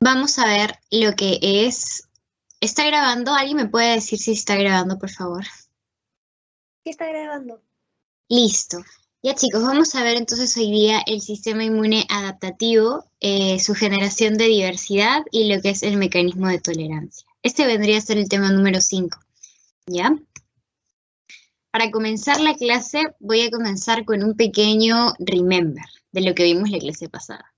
Vamos a ver lo que es... ¿Está grabando? ¿Alguien me puede decir si está grabando, por favor? ¿Qué está grabando? Listo. Ya chicos, vamos a ver entonces hoy día el sistema inmune adaptativo, su generación de diversidad y lo que es el mecanismo de tolerancia. Este vendría a ser el tema número 5, ¿ya? Para comenzar la clase voy a comenzar con un pequeño remember de lo que vimos la clase pasada.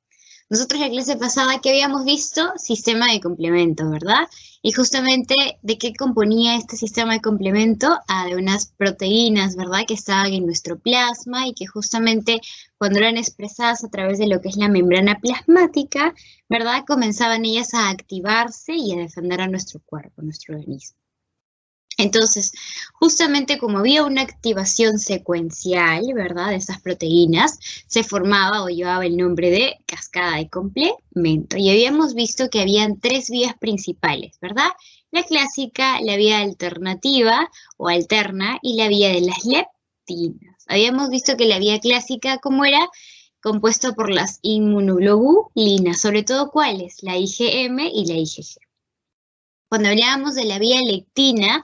Nosotros la clase pasada, ¿qué habíamos visto? Sistema de complemento, ¿verdad? Y justamente, ¿de qué componía este sistema de complemento? De unas proteínas, ¿verdad? Que estaban en nuestro plasma y que justamente cuando eran expresadas a través de lo que es la membrana plasmática, ¿verdad? Comenzaban ellas a activarse y a defender a nuestro cuerpo, a nuestro organismo. Entonces, justamente como había una activación secuencial, ¿verdad?, de esas proteínas, se formaba o llevaba el nombre de cascada de complemento. Y habíamos visto que habían 3 vías principales, ¿verdad? La clásica, la vía alternativa o alterna y la vía de las leptinas. Habíamos visto que la vía clásica, ¿cómo era? Compuesto por las inmunoglobulinas, sobre todo ¿cuáles? La IgM y la IgG. Cuando hablábamos de la vía lectina,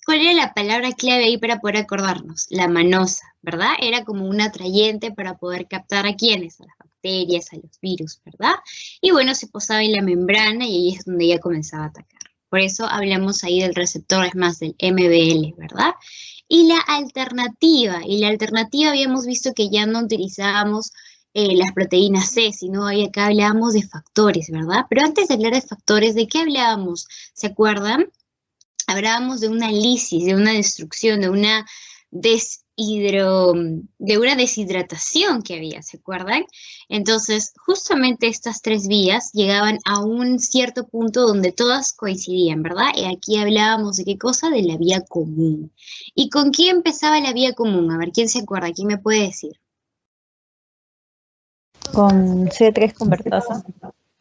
¿cuál era la palabra clave ahí para poder acordarnos? La manosa, ¿verdad? Era como un atrayente para poder captar a quiénes, a las bacterias, a los virus, ¿verdad? Y bueno, se posaba en la membrana y ahí es donde ya comenzaba a atacar. Por eso hablamos ahí del receptor, es más, del MBL, ¿verdad? Y la alternativa habíamos visto que ya no utilizábamos las proteínas C, sino ahí acá hablábamos de factores, ¿verdad? Pero antes de hablar de factores, ¿de qué hablábamos? ¿Se acuerdan? Hablábamos de una lisis, de una destrucción, de una deshidratación que había, ¿se acuerdan? Entonces, justamente estas 3 vías llegaban a un cierto punto donde todas coincidían, ¿verdad? Y aquí hablábamos de qué cosa, de la vía común. ¿Y con quién empezaba la vía común? A ver, ¿quién se acuerda? ¿Quién me puede decir? Con C3 convertasa.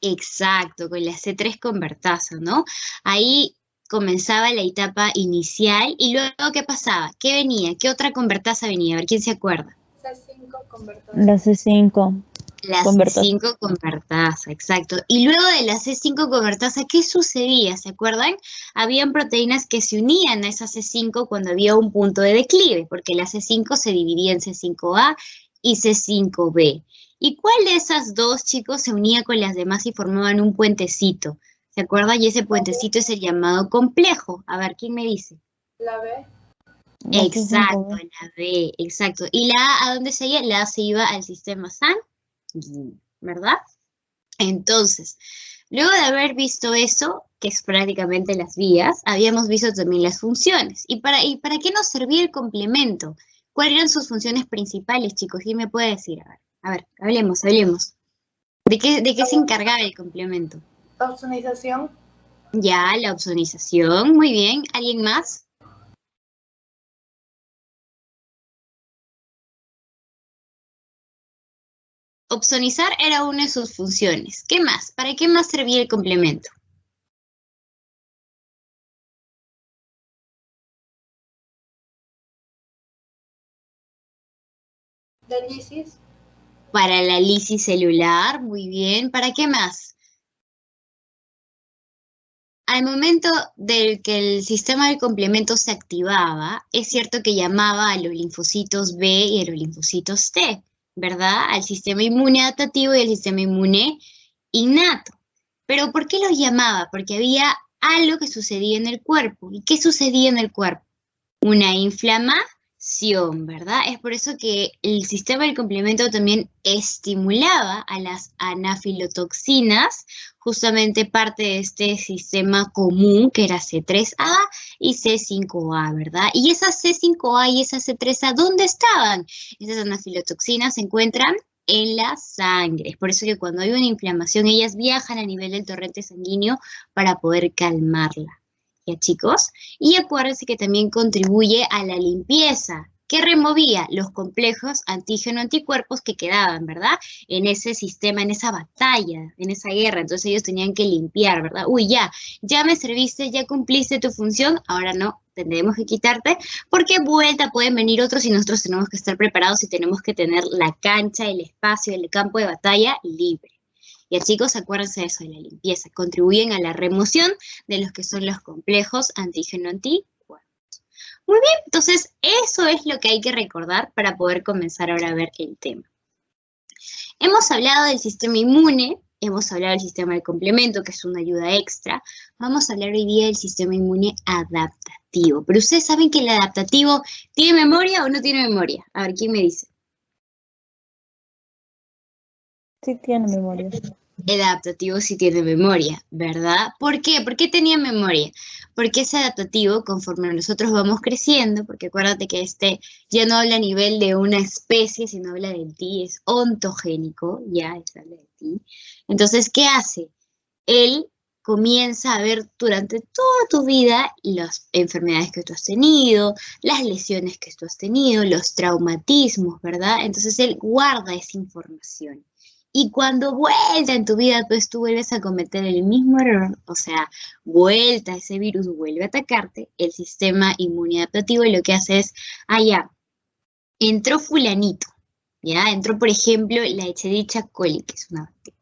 Exacto, con la C3 convertasa, ¿no? Ahí comenzaba la etapa inicial y luego ¿qué pasaba? ¿Qué venía? ¿Qué otra convertasa venía? A ver, ¿quién se acuerda? C5 convertasa. La C5. La C5 convertasa, exacto. Y luego de la C5 convertasa, ¿qué sucedía? ¿Se acuerdan? Habían proteínas que se unían a esa C5 cuando había un punto de declive, porque la C5 se dividía en C5A y C5B. ¿Y cuál de esas dos, chicos, se unía con las demás y formaban un puentecito? ¿Se acuerdan? Y ese puentecito es el llamado complejo. A ver, ¿quién me dice? La B. Exacto, la B, exacto. ¿Y la A dónde se iba? La A se iba al sistema sanguíneo, ¿verdad? Entonces, luego de haber visto eso, que es prácticamente las vías, habíamos visto también las funciones. ¿Y para qué nos servía el complemento? ¿Cuáles eran sus funciones principales, chicos? ¿Quién me puede decir? A ver, hablemos. ¿De qué se encargaba el complemento? Opsonización. Ya, la opsonización, muy bien. ¿Alguien más? Opsonizar era una de sus funciones. ¿Qué más? ¿Para qué más servía el complemento? La lisis. Para la lisis celular, muy bien. ¿Para qué más? Al momento del que el sistema de complemento se activaba, es cierto que llamaba a los linfocitos B y a los linfocitos T, ¿verdad? Al sistema inmune adaptativo y al sistema inmune innato. ¿Pero por qué los llamaba? Porque había algo que sucedía en el cuerpo. ¿Y qué sucedía en el cuerpo? Una inflamación, ¿verdad? Es por eso que el sistema del complemento también estimulaba a las anafilotoxinas, justamente parte de este sistema común que era C3A y C5A, ¿verdad? Y esas C5A y esas C3A, ¿dónde estaban? Esas anafilotoxinas se encuentran en la sangre. Es por eso que cuando hay una inflamación, ellas viajan a nivel del torrente sanguíneo para poder calmarla. ¿Ya, chicos? Y acuérdense que también contribuye a la limpieza, que removía los complejos antígeno-anticuerpos que quedaban, ¿verdad? En ese sistema, en esa batalla, en esa guerra. Entonces ellos tenían que limpiar, ¿verdad? Uy, ya me serviste, ya cumpliste tu función, ahora no, tendremos que quitarte, porque vuelta pueden venir otros y nosotros tenemos que estar preparados y tenemos que tener la cancha, el espacio, el campo de batalla libre. Ya chicos, acuérdense de eso, de la limpieza. Contribuyen a la remoción de los que son los complejos antígeno-anticuerpos. Muy bien, entonces eso es lo que hay que recordar para poder comenzar ahora a ver el tema. Hemos hablado del sistema inmune, hemos hablado del sistema de complemento, que es una ayuda extra. Vamos a hablar hoy día del sistema inmune adaptativo. Pero ustedes saben que el adaptativo ¿tiene memoria o no tiene memoria? A ver, ¿quién me dice? Sí tiene memoria. El adaptativo sí tiene memoria, ¿verdad? ¿Por qué? ¿Por qué tenía memoria? Porque ese adaptativo, conforme nosotros vamos creciendo, porque acuérdate que ya no habla a nivel de una especie, sino habla de ti, es ontogénico, ya, habla de ti. Entonces, ¿qué hace? Él comienza a ver durante toda tu vida las enfermedades que tú has tenido, las lesiones que tú has tenido, los traumatismos, ¿verdad? Entonces, él guarda esa información. Y cuando vuelta en tu vida, pues tú vuelves a cometer el mismo error, o sea, vuelta, ese virus vuelve a atacarte, el sistema inmunológico y lo que hace es, ya, entró fulanito, ya, entró por ejemplo la Escherichia coli, que es una bacteria,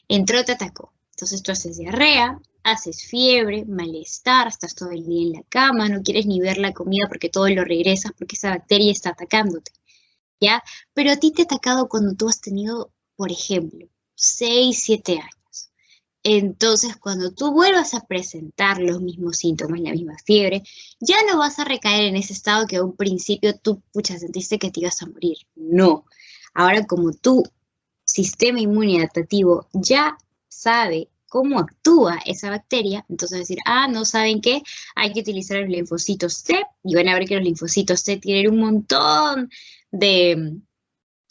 entró, te atacó. Entonces tú haces diarrea, haces fiebre, malestar, estás todo el día en la cama, no quieres ni ver la comida porque todo lo regresas porque esa bacteria está atacándote, ¿ya? Pero a ti te ha atacado cuando tú has tenido, por ejemplo, 6, 7 años. Entonces, cuando tú vuelvas a presentar los mismos síntomas, la misma fiebre, ya no vas a recaer en ese estado que a un principio tú, sentiste que te ibas a morir. No. Ahora, como tu sistema inmune adaptativo ya sabe cómo actúa esa bacteria, entonces decir, no, ¿saben qué? Hay que utilizar los linfocitos T, y van a ver que los linfocitos T tienen un montón de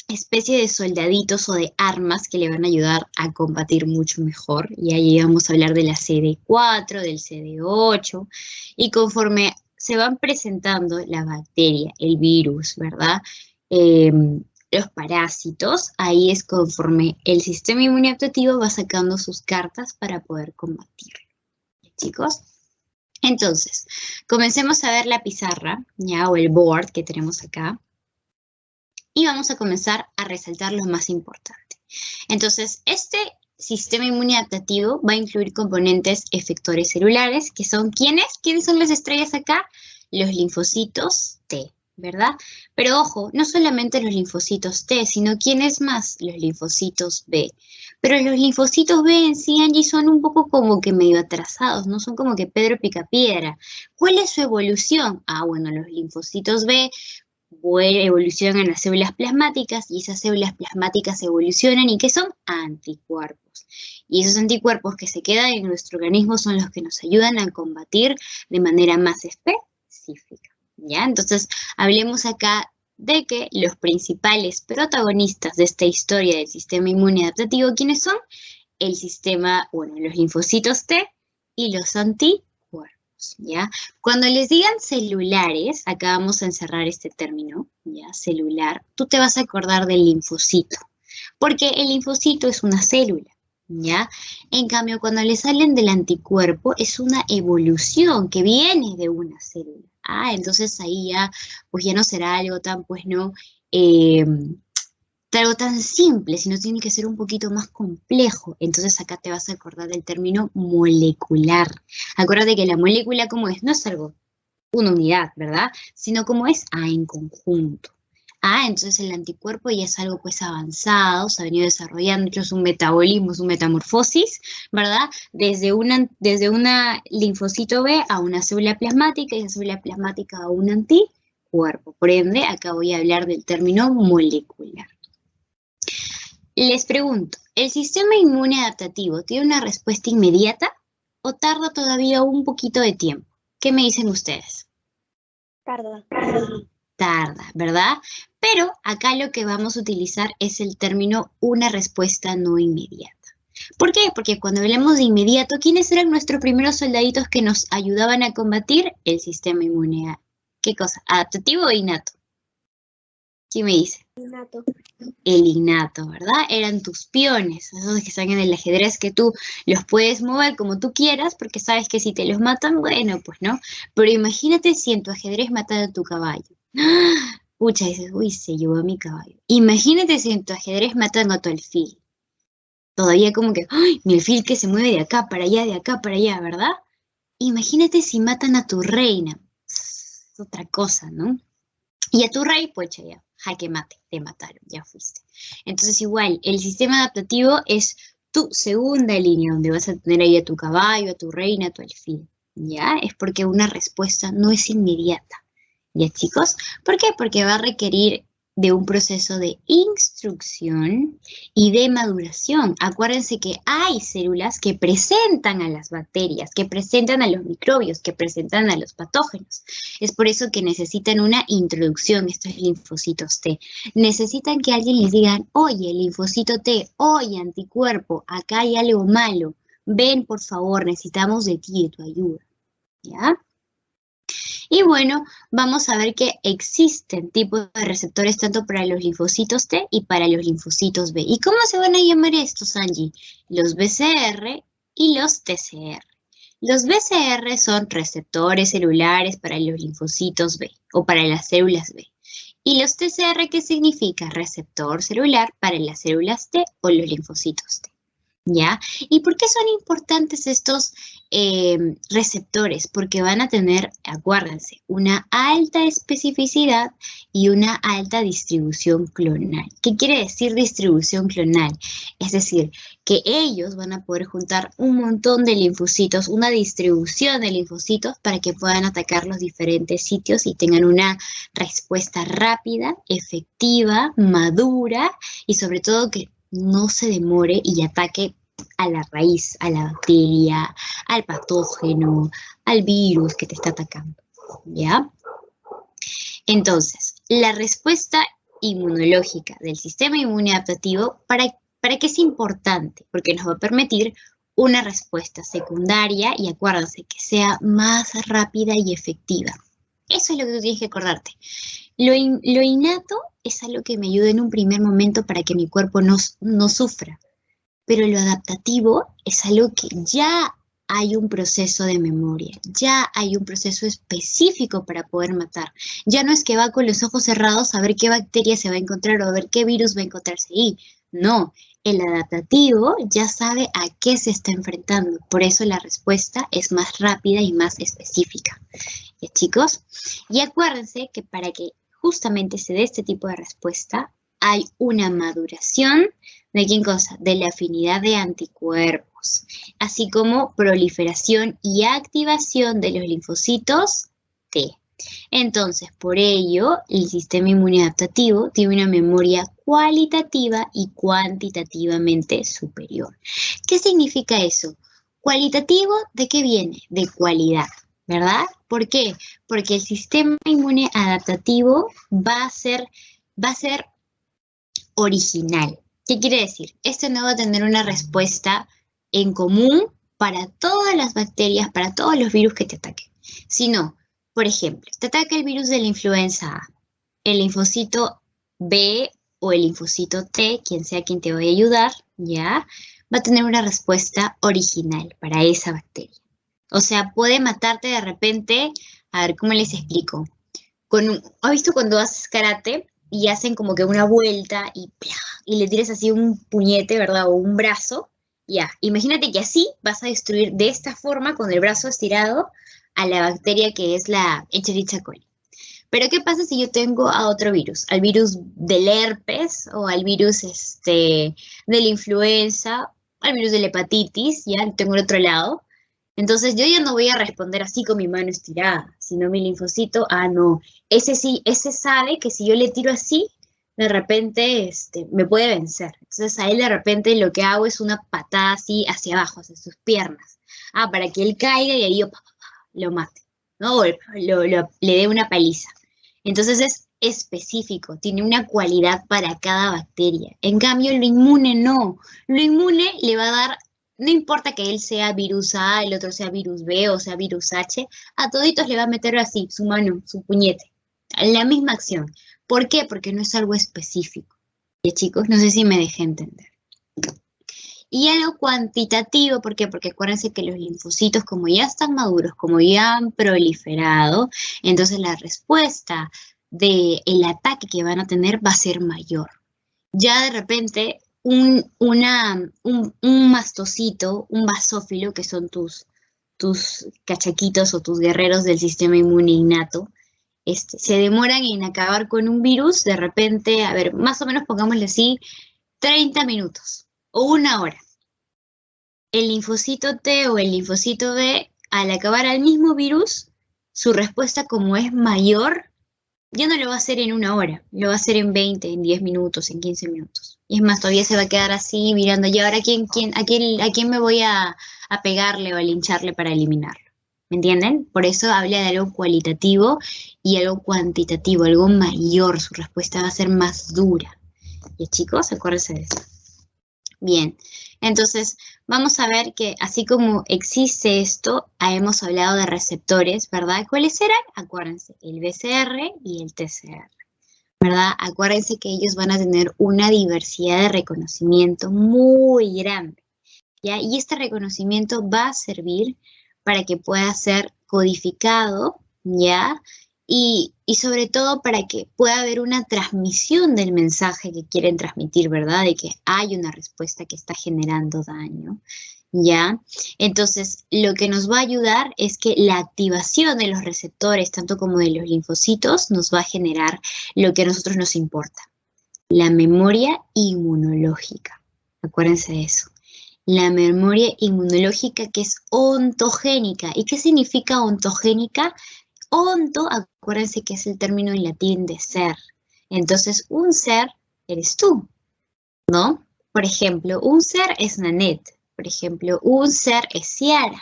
especie de soldaditos o de armas que le van a ayudar a combatir mucho mejor. Y ahí vamos a hablar de la CD4, del CD8, y conforme se van presentando la bacteria, el virus, ¿verdad? Los parásitos, ahí es conforme el sistema inmunológico va sacando sus cartas para poder combatirlo. Chicos, entonces, comencemos a ver la pizarra, ya, o el board que tenemos acá. Y vamos a comenzar a resaltar lo más importante. Entonces, este sistema inmunológico va a incluir componentes efectores celulares, que son ¿quiénes? ¿Quiénes son las estrellas acá? Los linfocitos T, ¿verdad? Pero ojo, no solamente los linfocitos T, sino ¿quiénes más? Los linfocitos B. Pero los linfocitos B en sí, Angie, son un poco como que medio atrasados, no son como que Pedro Picapiedra. ¿Cuál es su evolución? Bueno, los linfocitos B evolucionan las células plasmáticas y esas células plasmáticas evolucionan y ¿qué son? Anticuerpos. Y esos anticuerpos que se quedan en nuestro organismo son los que nos ayudan a combatir de manera más específica, ¿ya? Entonces, hablemos acá de que los principales protagonistas de esta historia del sistema inmune adaptativo, ¿quiénes son? El sistema, los linfocitos T y los anticuerpos. ¿Ya? Cuando les digan celulares, acá vamos a encerrar este término, ¿ya? Celular, tú te vas a acordar del linfocito, porque el linfocito es una célula, ¿ya? En cambio, cuando les salen del anticuerpo, es una evolución que viene de una célula. Entonces ahí ya, pues ya no será algo tan, pues no, algo tan simple, sino tiene que ser un poquito más complejo. Entonces acá te vas a acordar del término molecular. Acuérdate que la molécula, ¿cómo es? No es algo, una unidad, ¿verdad? Sino como es, en conjunto. Entonces el anticuerpo ya es algo pues avanzado, se ha venido desarrollando, es un metabolismo, es una metamorfosis, ¿verdad? Desde una linfocito B a una célula plasmática y esa célula plasmática a un anticuerpo. Por ende, acá voy a hablar del término molecular. Les pregunto, ¿el sistema inmune adaptativo tiene una respuesta inmediata o tarda todavía un poquito de tiempo? ¿Qué me dicen ustedes? Tarda. Tarda, ¿verdad? Pero acá lo que vamos a utilizar es el término una respuesta no inmediata. ¿Por qué? Porque cuando hablamos de inmediato, ¿quiénes eran nuestros primeros soldaditos que nos ayudaban a combatir el sistema inmune? ¿Qué cosa? ¿Adaptativo o innato? ¿Quién me dice? Innato. El innato, ¿verdad? Eran tus peones, esos que están en el ajedrez que tú los puedes mover como tú quieras, porque sabes que si te los matan, bueno, pues no. Pero imagínate si en tu ajedrez matan a tu caballo. Pucha, dices, uy, se llevó a mi caballo. Imagínate si en tu ajedrez matan a tu alfil. todavía como que, ¡ay! Mi alfil que se mueve de acá para allá, ¿verdad? Imagínate si matan a tu reina. Es otra cosa, ¿no? Y a tu rey, pues ya, jaque mate, te mataron, ya fuiste. Entonces igual, el sistema adaptativo es tu segunda línea, donde vas a tener ahí a tu caballo, a tu reina, a tu alfil. ¿Ya? Es porque una respuesta no es inmediata. ¿Ya, chicos? ¿Por qué? Porque va a requerir de un proceso de instrucción y de maduración. Acuérdense que hay células que presentan a las bacterias, que presentan a los microbios, que presentan a los patógenos. Es por eso que necesitan una introducción, estos linfocitos T. Necesitan que alguien les diga, oye, linfocito T, oye, anticuerpo, acá hay algo malo. Ven, por favor, necesitamos de ti, de tu ayuda. ¿Ya? Y bueno, vamos a ver que existen tipos de receptores tanto para los linfocitos T y para los linfocitos B. ¿Y cómo se van a llamar estos, Angie? Los BCR y los TCR. Los BCR son receptores celulares para los linfocitos B o para las células B. ¿Y los TCR qué significa? Receptor celular para las células T o los linfocitos T. ¿Ya? ¿Y por qué son importantes estos receptores? Porque van a tener, acuérdense, una alta especificidad y una alta distribución clonal. ¿Qué quiere decir distribución clonal? Es decir, que ellos van a poder juntar un montón de linfocitos, una distribución de linfocitos para que puedan atacar los diferentes sitios y tengan una respuesta rápida, efectiva, madura y sobre todo que no se demore y ataque a la raíz, a la bacteria, al patógeno, al virus que te está atacando, ¿ya? Entonces, la respuesta inmunológica del sistema inmune adaptativo, ¿para qué es importante? Porque nos va a permitir una respuesta secundaria y acuérdense que sea más rápida y efectiva. Eso es lo que tú tienes que acordarte. Lo innato es algo que me ayuda en un primer momento para que mi cuerpo no sufra. Pero lo adaptativo es algo que ya hay un proceso de memoria, ya hay un proceso específico para poder matar. Ya no es que va con los ojos cerrados a ver qué bacteria se va a encontrar o a ver qué virus va a encontrarse ahí. No, el adaptativo ya sabe a qué se está enfrentando. Por eso la respuesta es más rápida y más específica. ¿Ya, chicos? Y acuérdense que para que justamente se dé este tipo de respuesta, hay una maduración ¿de qué cosa? De la afinidad de anticuerpos, así como proliferación y activación de los linfocitos T. Entonces, por ello, el sistema inmune adaptativo tiene una memoria cualitativa y cuantitativamente superior. ¿Qué significa eso? Cualitativo, ¿de qué viene? De cualidad, ¿verdad? ¿Por qué? Porque el sistema inmune adaptativo va a ser original. ¿Qué quiere decir? Este no va a tener una respuesta en común para todas las bacterias, para todos los virus que te ataquen. Sino, por ejemplo, te ataca el virus de la influenza A, el linfocito B o el linfocito T, quien sea quien te vaya a ayudar, ¿ya? Va a tener una respuesta original para esa bacteria. O sea, puede matarte de repente, a ver, ¿cómo les explico? ¿Has visto cuando haces karate y hacen como que una vuelta y le tires así un puñete, ¿verdad? O un brazo, ya. Imagínate que así vas a destruir de esta forma, con el brazo estirado, a la bacteria que es la Escherichia coli. Pero ¿qué pasa si yo tengo a otro virus? Al virus del herpes o al virus de la influenza, al virus de la hepatitis, ya lo tengo al otro lado. Entonces yo ya no voy a responder así con mi mano estirada, sino mi linfocito, no, ese sí, ese sabe que si yo le tiro así, de repente me puede vencer. Entonces a él de repente lo que hago es una patada así hacia abajo, hacia sus piernas, para que él caiga y ahí yo lo mate, ¿no? O le dé una paliza. Entonces es específico, tiene una cualidad para cada bacteria. En cambio, lo inmune no. Lo inmune le va a dar, no importa que él sea virus A, el otro sea virus B o sea virus H, a toditos le va a meter así, su mano, su puñete, la misma acción. ¿Por qué? Porque no es algo específico. ¿Ya, chicos? No sé si me dejé entender. Y algo cuantitativo, ¿por qué? Porque acuérdense que los linfocitos, como ya están maduros, como ya han proliferado, entonces la respuesta del ataque que van a tener va a ser mayor. Ya de repente, un mastocito, un basófilo, que son tus cachaquitos o tus guerreros del sistema inmune innato, se demoran en acabar con un virus, de repente, a ver, más o menos pongámosle así, 30 minutos o una hora. El linfocito T o el linfocito B, al acabar al mismo virus, su respuesta como es mayor, ya no lo va a hacer en una hora, lo va a hacer en 20, en 10 minutos, en 15 minutos. Y es más, todavía se va a quedar así mirando, ¿y ahora a quién me voy a pegarle o a lincharle para eliminarlo? ¿Me entienden? Por eso habla de algo cualitativo y algo cuantitativo, algo mayor, su respuesta va a ser más dura. ¿Y chicos, acuérdense de eso? Bien, entonces vamos a ver que así como existe esto, hemos hablado de receptores, ¿verdad? ¿Cuáles eran? Acuérdense, el BCR y el TCR, ¿verdad? Acuérdense que ellos van a tener una diversidad de reconocimiento muy grande, ¿ya? Y este reconocimiento va a servir para que pueda ser codificado, ¿ya? Y sobre todo para que pueda haber una transmisión del mensaje que quieren transmitir, ¿verdad? De que hay una respuesta que está generando daño, ¿ya? Entonces, lo que nos va a ayudar es que la activación de los receptores, tanto como de los linfocitos, nos va a generar lo que a nosotros nos importa, la memoria inmunológica. Acuérdense de eso. La memoria inmunológica que es ontogénica. ¿Y qué significa ontogénica? Onto, acuérdense que es el término en latín de ser. Entonces, un ser eres tú, ¿no? Por ejemplo, un ser es Nanette. Por ejemplo, un ser es Ciara.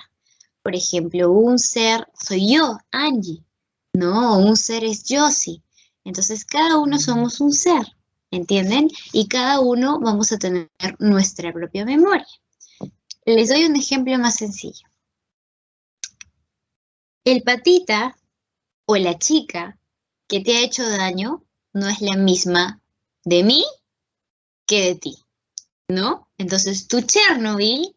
Por ejemplo, un ser soy yo, Angie. No, un ser es Josie. Entonces, cada uno somos un ser, ¿entienden? Y cada uno vamos a tener nuestra propia memoria. Les doy un ejemplo más sencillo. El patita o la chica que te ha hecho daño no es la misma de mí que de ti, ¿no? Entonces, tu Chernobyl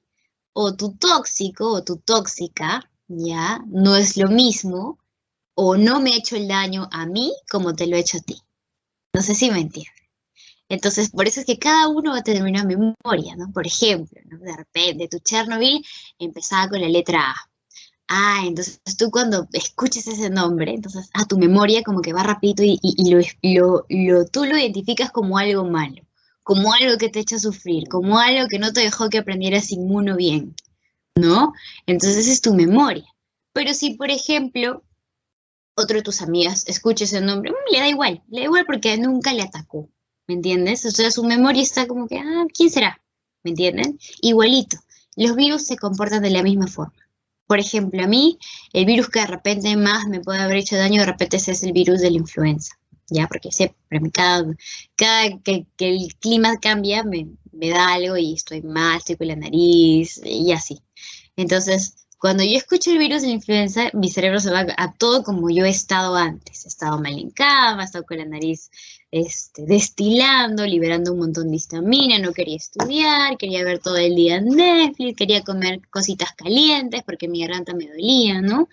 o tu tóxico o tu tóxica, ya, no es lo mismo o no me ha hecho el daño a mí como te lo he hecho a ti. No sé si me entienden. Entonces, por eso es que cada uno va a tener una memoria, ¿no? Por ejemplo, ¿no? De repente, tu Chernobyl empezaba con la letra A. Ah, entonces tú cuando escuches ese nombre, entonces tu memoria como que va rapidito y tú lo identificas como algo malo, como algo que te echa a sufrir, como algo que no te dejó que aprendieras inmuno bien, ¿no? Entonces esa es tu memoria. Pero si, por ejemplo, otro de tus amigas escucha ese nombre, le da igual porque nunca le atacó, ¿me entiendes? O sea, su memoria está como que, ¿quién será? ¿Me entienden? Igualito, los virus se comportan de la misma forma. Por ejemplo, a mí, el virus que de repente más me puede haber hecho daño, de repente ese es el virus de la influenza, ¿ya? Porque cada que el clima cambia, me da algo y estoy mal, estoy con la nariz y así. Entonces, cuando yo escucho el virus de la influenza, mi cerebro se va a todo como yo he estado antes. He estado mal en cama, he estado con la nariz destilando, liberando un montón de histamina, no quería estudiar, quería ver todo el día Netflix, quería comer cositas calientes porque mi garganta me dolía, ¿no?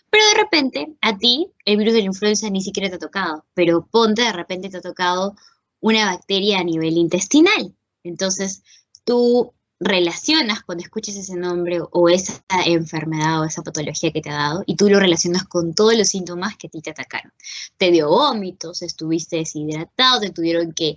Pero de repente, a ti, el virus de la influenza ni siquiera te ha tocado, pero ponte, de repente te ha tocado una bacteria a nivel intestinal. Entonces, tú relacionas cuando escuches ese nombre o esa enfermedad o esa patología que te ha dado y tú lo relacionas con todos los síntomas que a ti te atacaron. Te dio vómitos, estuviste deshidratado, te tuvieron que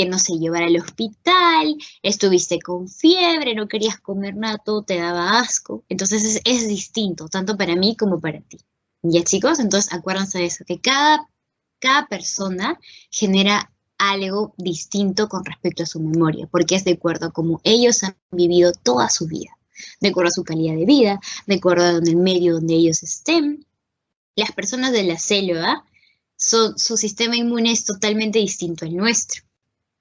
no sé, llevar al hospital, estuviste con fiebre, no querías comer nada, todo te daba asco. Entonces es distinto, tanto para mí como para ti. ¿Ya, chicos? Entonces acuérdense de eso, que cada persona genera algo distinto con respecto a su memoria, porque es de acuerdo a cómo ellos han vivido toda su vida, de acuerdo a su calidad de vida, de acuerdo a el medio donde ellos estén. Las personas de la selva, su sistema inmune es totalmente distinto al nuestro,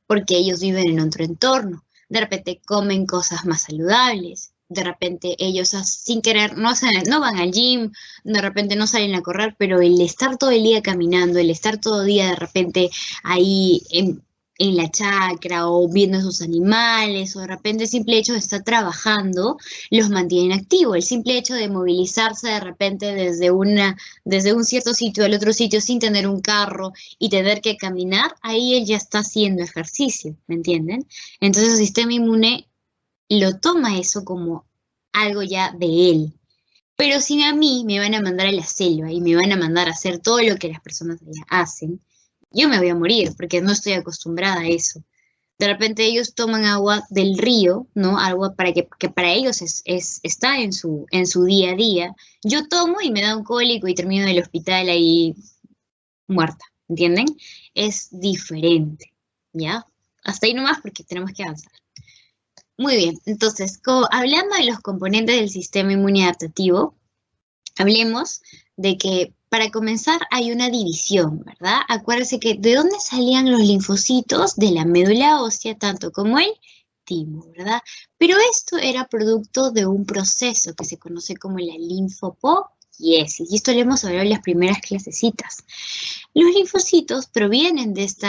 porque ellos viven en otro entorno. De repente comen cosas más saludables, de repente ellos sin querer no van al gym, de repente no salen a correr, pero el estar todo el día caminando, el estar todo el día de repente ahí en la chacra o viendo a sus animales, o de repente el simple hecho de estar trabajando los mantiene activos. El simple hecho de movilizarse de repente desde un cierto sitio al otro sitio sin tener un carro y tener que caminar, ahí él ya está haciendo ejercicio, ¿me entienden? Entonces el sistema inmune lo toma eso como algo ya de él. Pero si a mí me van a mandar a la selva y me van a mandar a hacer todo lo que las personas allá hacen, yo me voy a morir porque no estoy acostumbrada a eso. De repente ellos toman agua del río, ¿no? Agua que para ellos está en su día a día. Yo tomo y me da un cólico y termino en el hospital ahí muerta, ¿entienden? Es diferente, ¿ya? Hasta ahí nomás porque tenemos que avanzar. Muy bien, entonces, hablando de los componentes del sistema inmune adaptativo, hablemos de que para comenzar hay una división, ¿verdad? Acuérdense que ¿de dónde salían los linfocitos? De la médula ósea, tanto como el timo, ¿verdad? Pero esto era producto de un proceso que se conoce como la linfopoiesis, y esto lo hemos hablado en las primeras clasecitas. Los linfocitos provienen de este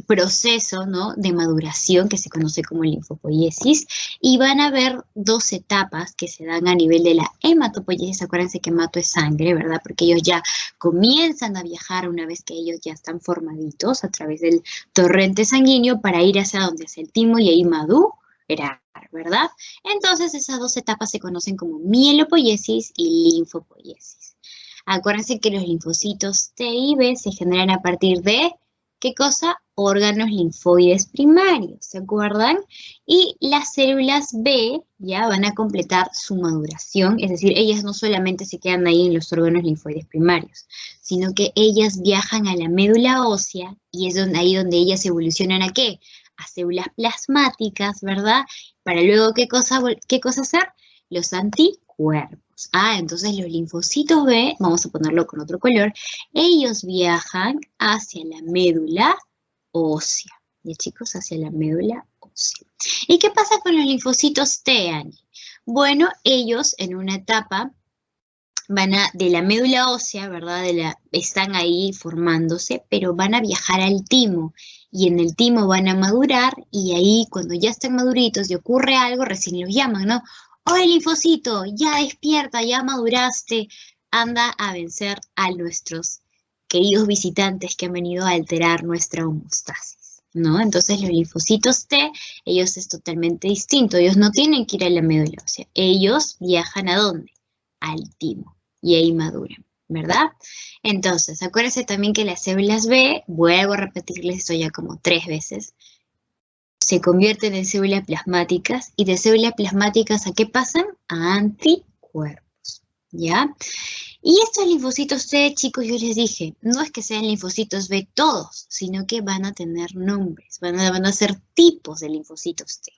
proceso, ¿no?, de maduración que se conoce como linfopoiesis, y van a haber dos etapas que se dan a nivel de la hematopoiesis. Acuérdense que hemato es sangre, ¿verdad? Porque ellos ya comienzan a viajar una vez que ellos ya están formaditos a través del torrente sanguíneo para ir hacia donde hacia el timo y ahí madurar, ¿verdad? Entonces esas dos etapas se conocen como mielopoiesis y linfopoiesis. Acuérdense que los linfocitos T y B se generan a partir de, ¿qué cosa? Órganos linfoides primarios, ¿se acuerdan? Y las células B ya van a completar su maduración, es decir, ellas no solamente se quedan ahí en los órganos linfoides primarios, sino que ellas viajan a la médula ósea y es ahí donde ellas evolucionan ¿a qué? A células plasmáticas, ¿verdad? Para luego, ¿qué cosa hacer? Los anticuerpos. Entonces los linfocitos B, vamos a ponerlo con otro color, ellos viajan hacia la médula ósea. ¿Ya, chicos? Hacia la médula ósea. ¿Y qué pasa con los linfocitos T, Ani? Bueno, ellos en una etapa van de la médula ósea, ¿verdad? Están ahí formándose, pero van a viajar al timo. Y en el timo van a madurar y ahí cuando ya están maduritos y ocurre algo, recién los llaman, ¿no? ¡Oye, linfocito! Ya despierta, ya maduraste. Anda a vencer a nuestros queridos visitantes que han venido a alterar nuestra homeostasis, ¿no? Entonces los linfocitos T, ellos es totalmente distinto. Ellos no tienen que ir a la médula ósea. Ellos viajan ¿a dónde? Al timo. Y ahí maduran, ¿verdad? Entonces, acuérdense también que las células B, vuelvo a repetirles esto ya como 3 veces, se convierten en células plasmáticas, y de células plasmáticas ¿a qué pasan? A anticuerpos, ¿ya? Y estos linfocitos T, chicos, yo les dije, no es que sean linfocitos B todos, sino que van a tener nombres, van a ser tipos de linfocitos T.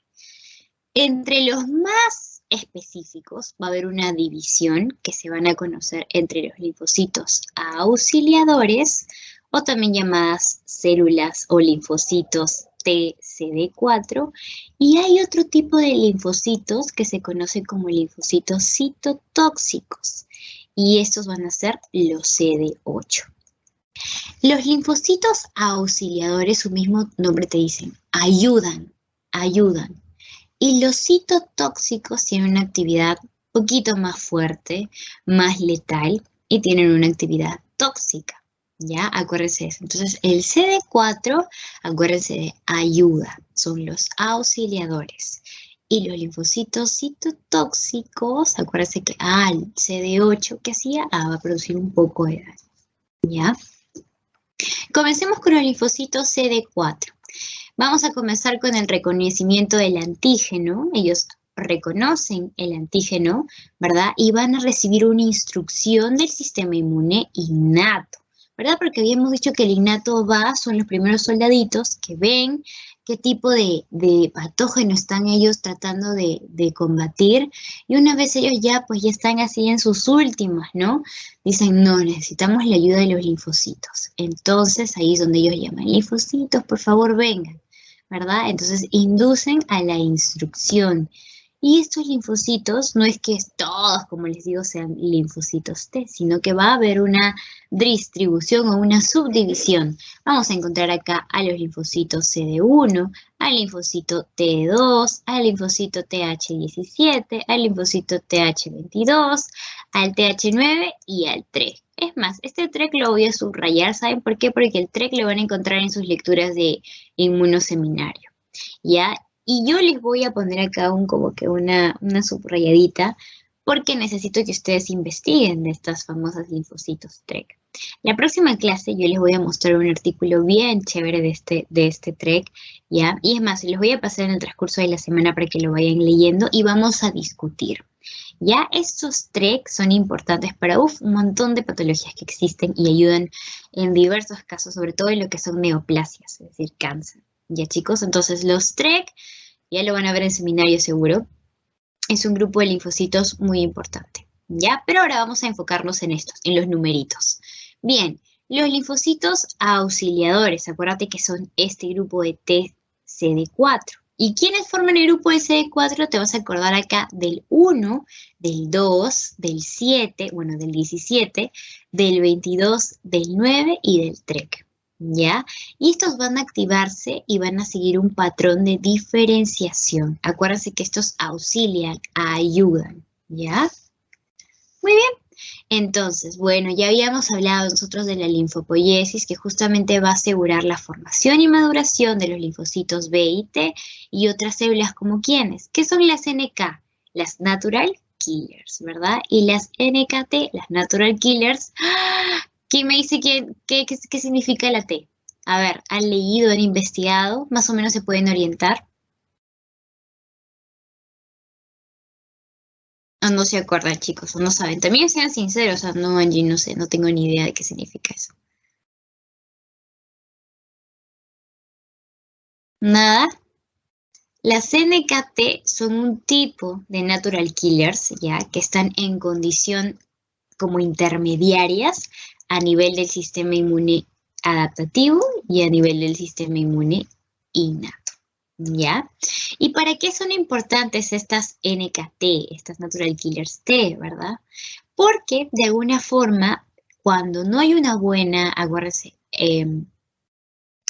Entre los más específicos va a haber una división que se van a conocer entre los linfocitos auxiliadores, o también llamadas células o linfocitos TCD4, y hay otro tipo de linfocitos que se conocen como linfocitos citotóxicos, y estos van a ser los CD8. Los linfocitos auxiliadores, su mismo nombre te dicen, ayudan. Y los citotóxicos tienen una actividad un poquito más fuerte, más letal, y tienen una actividad tóxica, ¿ya? Acuérdense de eso. Entonces, el CD4, acuérdense de ayuda, son los auxiliadores. Y los linfocitos citotóxicos, acuérdense que el CD8, ¿qué hacía? Va a producir un poco de daño, ¿ya? Comencemos con los linfocitos CD4. Vamos a comenzar con el reconocimiento del antígeno. Ellos reconocen el antígeno, ¿verdad? Y van a recibir una instrucción del sistema inmune innato, ¿verdad? Porque habíamos dicho que el innato son los primeros soldaditos que ven qué tipo de patógeno están ellos tratando de combatir. Y una vez ellos ya están así en sus últimas, ¿no? Dicen, no, necesitamos la ayuda de los linfocitos. Entonces ahí es donde ellos llaman, linfocitos, por favor vengan, ¿verdad? Entonces inducen a la instrucción. Y estos linfocitos no es que todos, como les digo, sean linfocitos T, sino que va a haber una distribución o una subdivisión. Vamos a encontrar acá a los linfocitos CD1, al linfocito T2, al linfocito TH17, al linfocito TH22, al TH9 y al TREG. Es más, este TREG lo voy a subrayar, ¿saben por qué? Porque el TREG lo van a encontrar en sus lecturas de inmunoseminario, ¿ya? Y yo les voy a poner acá como que una subrayadita porque necesito que ustedes investiguen de estas famosas linfocitos TREG. La próxima clase yo les voy a mostrar un artículo bien chévere de este TREG, ¿ya? Y es más, les voy a pasar en el transcurso de la semana para que lo vayan leyendo y vamos a discutir. Ya estos TREG son importantes para un montón de patologías que existen y ayudan en diversos casos, sobre todo en lo que son neoplasias, es decir, cáncer. Ya chicos, entonces los TREG, ya lo van a ver en seminario seguro, es un grupo de linfocitos muy importante, ¿ya? Pero ahora vamos a enfocarnos en estos, en los numeritos. Bien, los linfocitos auxiliadores, acuérdate que son este grupo de TCD4. ¿Y quiénes forman el grupo de CD4? Te vas a acordar acá del 1, del 2, del 7, bueno, del 17, del 22, del 9 y del TREG. ¿Ya? Y estos van a activarse y van a seguir un patrón de diferenciación. Acuérdense que estos auxilian, ayudan, ¿ya? Muy bien. Entonces, bueno, ya habíamos hablado nosotros de la linfopoiesis, que justamente va a asegurar la formación y maduración de los linfocitos B y T y otras células como ¿quiénes? ¿Qué son las NK? Las Natural Killers, ¿verdad? Y las NKT, las Natural Killers. ¡Ah! ¿Quién me dice qué significa la T? A ver, ¿han leído, han investigado? ¿Más o menos se pueden orientar? O no se acuerdan, chicos, o no saben. También sean sinceros, o no, Angie, no sé, no tengo ni idea de qué significa eso. ¿Nada? Las NKT son un tipo de natural killers, ¿ya? Que están en condición como intermediarias a nivel del sistema inmune adaptativo y a nivel del sistema inmune innato, ¿ya? ¿Y para qué son importantes estas NKT, estas Natural Killers T, verdad? Porque de alguna forma, cuando no hay una buena, acuérdense,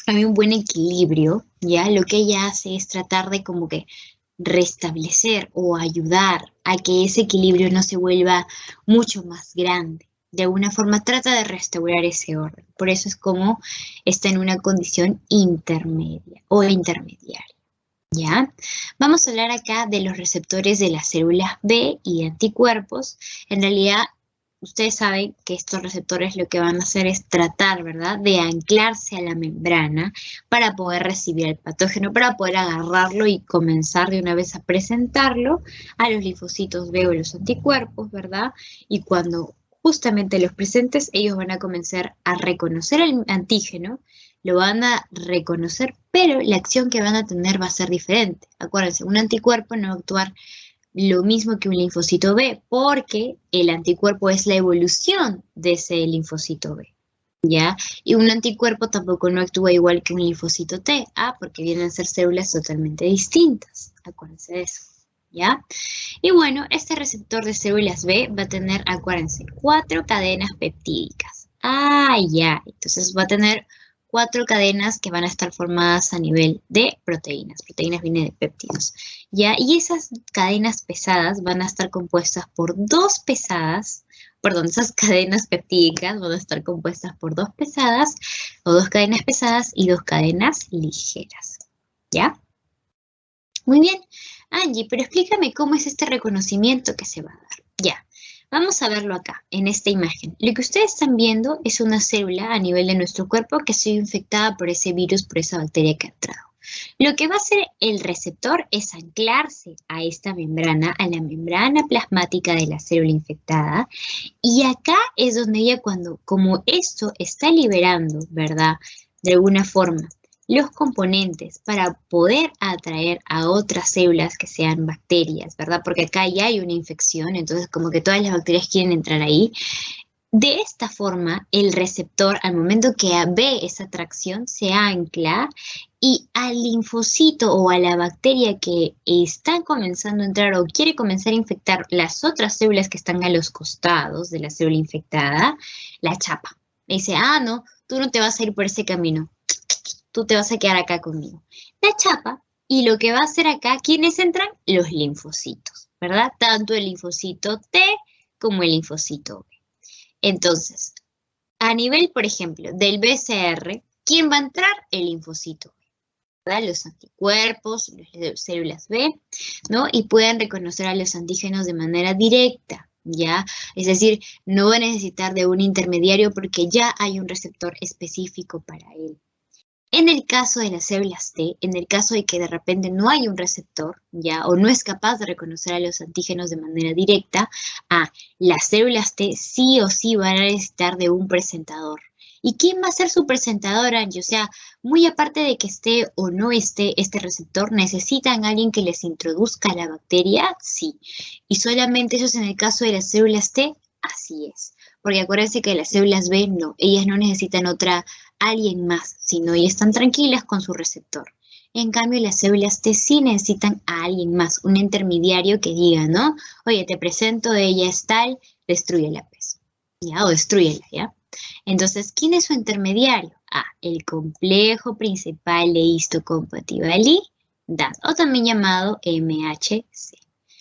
hay un buen equilibrio, ¿ya? Lo que ella hace es tratar de como que restablecer o ayudar a que ese equilibrio no se vuelva mucho más grande. De alguna forma trata de restaurar ese orden. Por eso es como está en una condición intermedia o intermediaria, ¿ya? Vamos a hablar acá de los receptores de las células B y de anticuerpos. En realidad, ustedes saben que estos receptores lo que van a hacer es tratar, ¿verdad?, de anclarse a la membrana para poder recibir el patógeno, para poder agarrarlo y comenzar de una vez a presentarlo a los linfocitos B o los anticuerpos, ¿verdad? Y cuando justamente los presentes, ellos van a comenzar a reconocer el antígeno, lo van a reconocer, pero la acción que van a tener va a ser diferente. Acuérdense, un anticuerpo no va a actuar lo mismo que un linfocito B, porque el anticuerpo es la evolución de ese linfocito B, ¿ya? Y un anticuerpo tampoco no actúa igual que un linfocito T, porque vienen a ser células totalmente distintas. Acuérdense de eso, ¿ya? Y bueno, este receptor de células B va a tener, acuérdense, 4 cadenas peptídicas. Ya, entonces va a tener 4 cadenas que van a estar formadas a nivel de proteínas. Proteínas vienen de péptidos, ¿ya? Y esas cadenas pesadas van a estar compuestas por esas cadenas peptídicas van a estar compuestas por 2 pesadas o 2 cadenas pesadas y 2 cadenas ligeras, ¿ya? Muy bien. Angie, pero explícame cómo es este reconocimiento que se va a dar. Ya, vamos a verlo acá, en esta imagen. Lo que ustedes están viendo es una célula a nivel de nuestro cuerpo que ha sido infectada por ese virus, por esa bacteria que ha entrado. Lo que va a hacer el receptor es anclarse a esta membrana, a la membrana plasmática de la célula infectada. Y acá es donde ella como esto está liberando, ¿verdad?, de alguna forma, los componentes para poder atraer a otras células que sean bacterias, ¿verdad? Porque acá ya hay una infección, entonces como que todas las bacterias quieren entrar ahí. De esta forma, el receptor, al momento que ve esa atracción, se ancla y al linfocito o a la bacteria que está comenzando a entrar o quiere comenzar a infectar las otras células que están a los costados de la célula infectada, la chapa. Le dice, ah, no, tú no te vas a ir por ese camino, tú te vas a quedar acá conmigo. La chapa, y lo que va a hacer acá, ¿quiénes entran? Los linfocitos, ¿verdad? Tanto el linfocito T como el linfocito B. Entonces, a nivel, por ejemplo, del BCR, ¿quién va a entrar? El linfocito B, ¿verdad? Los anticuerpos, las células B, ¿no? Y pueden reconocer a los antígenos de manera directa, ¿ya? Es decir, no va a necesitar de un intermediario porque ya hay un receptor específico para él. En el caso de las células T, en el caso de que de repente no hay un receptor, ¿ya? O no es capaz de reconocer a los antígenos de manera directa, las células T sí o sí van a necesitar de un presentador. ¿Y quién va a ser su presentador, Angie? O sea, muy aparte de que esté o no esté este receptor, ¿necesitan a alguien que les introduzca la bacteria? Sí. ¿Y solamente eso es en el caso de las células T? Así es. Porque acuérdense que las células B no, ellas no necesitan alguien más, sino ellas están tranquilas con su receptor. En cambio, las células T sí necesitan a alguien más, un intermediario que diga, ¿no? Oye, te presento, ella es tal, destrúyela, pues. ¿Ya? O destrúyela, ¿ya? Entonces, ¿quién es su intermediario? El complejo principal de histocompatibilidad, o también llamado MHC.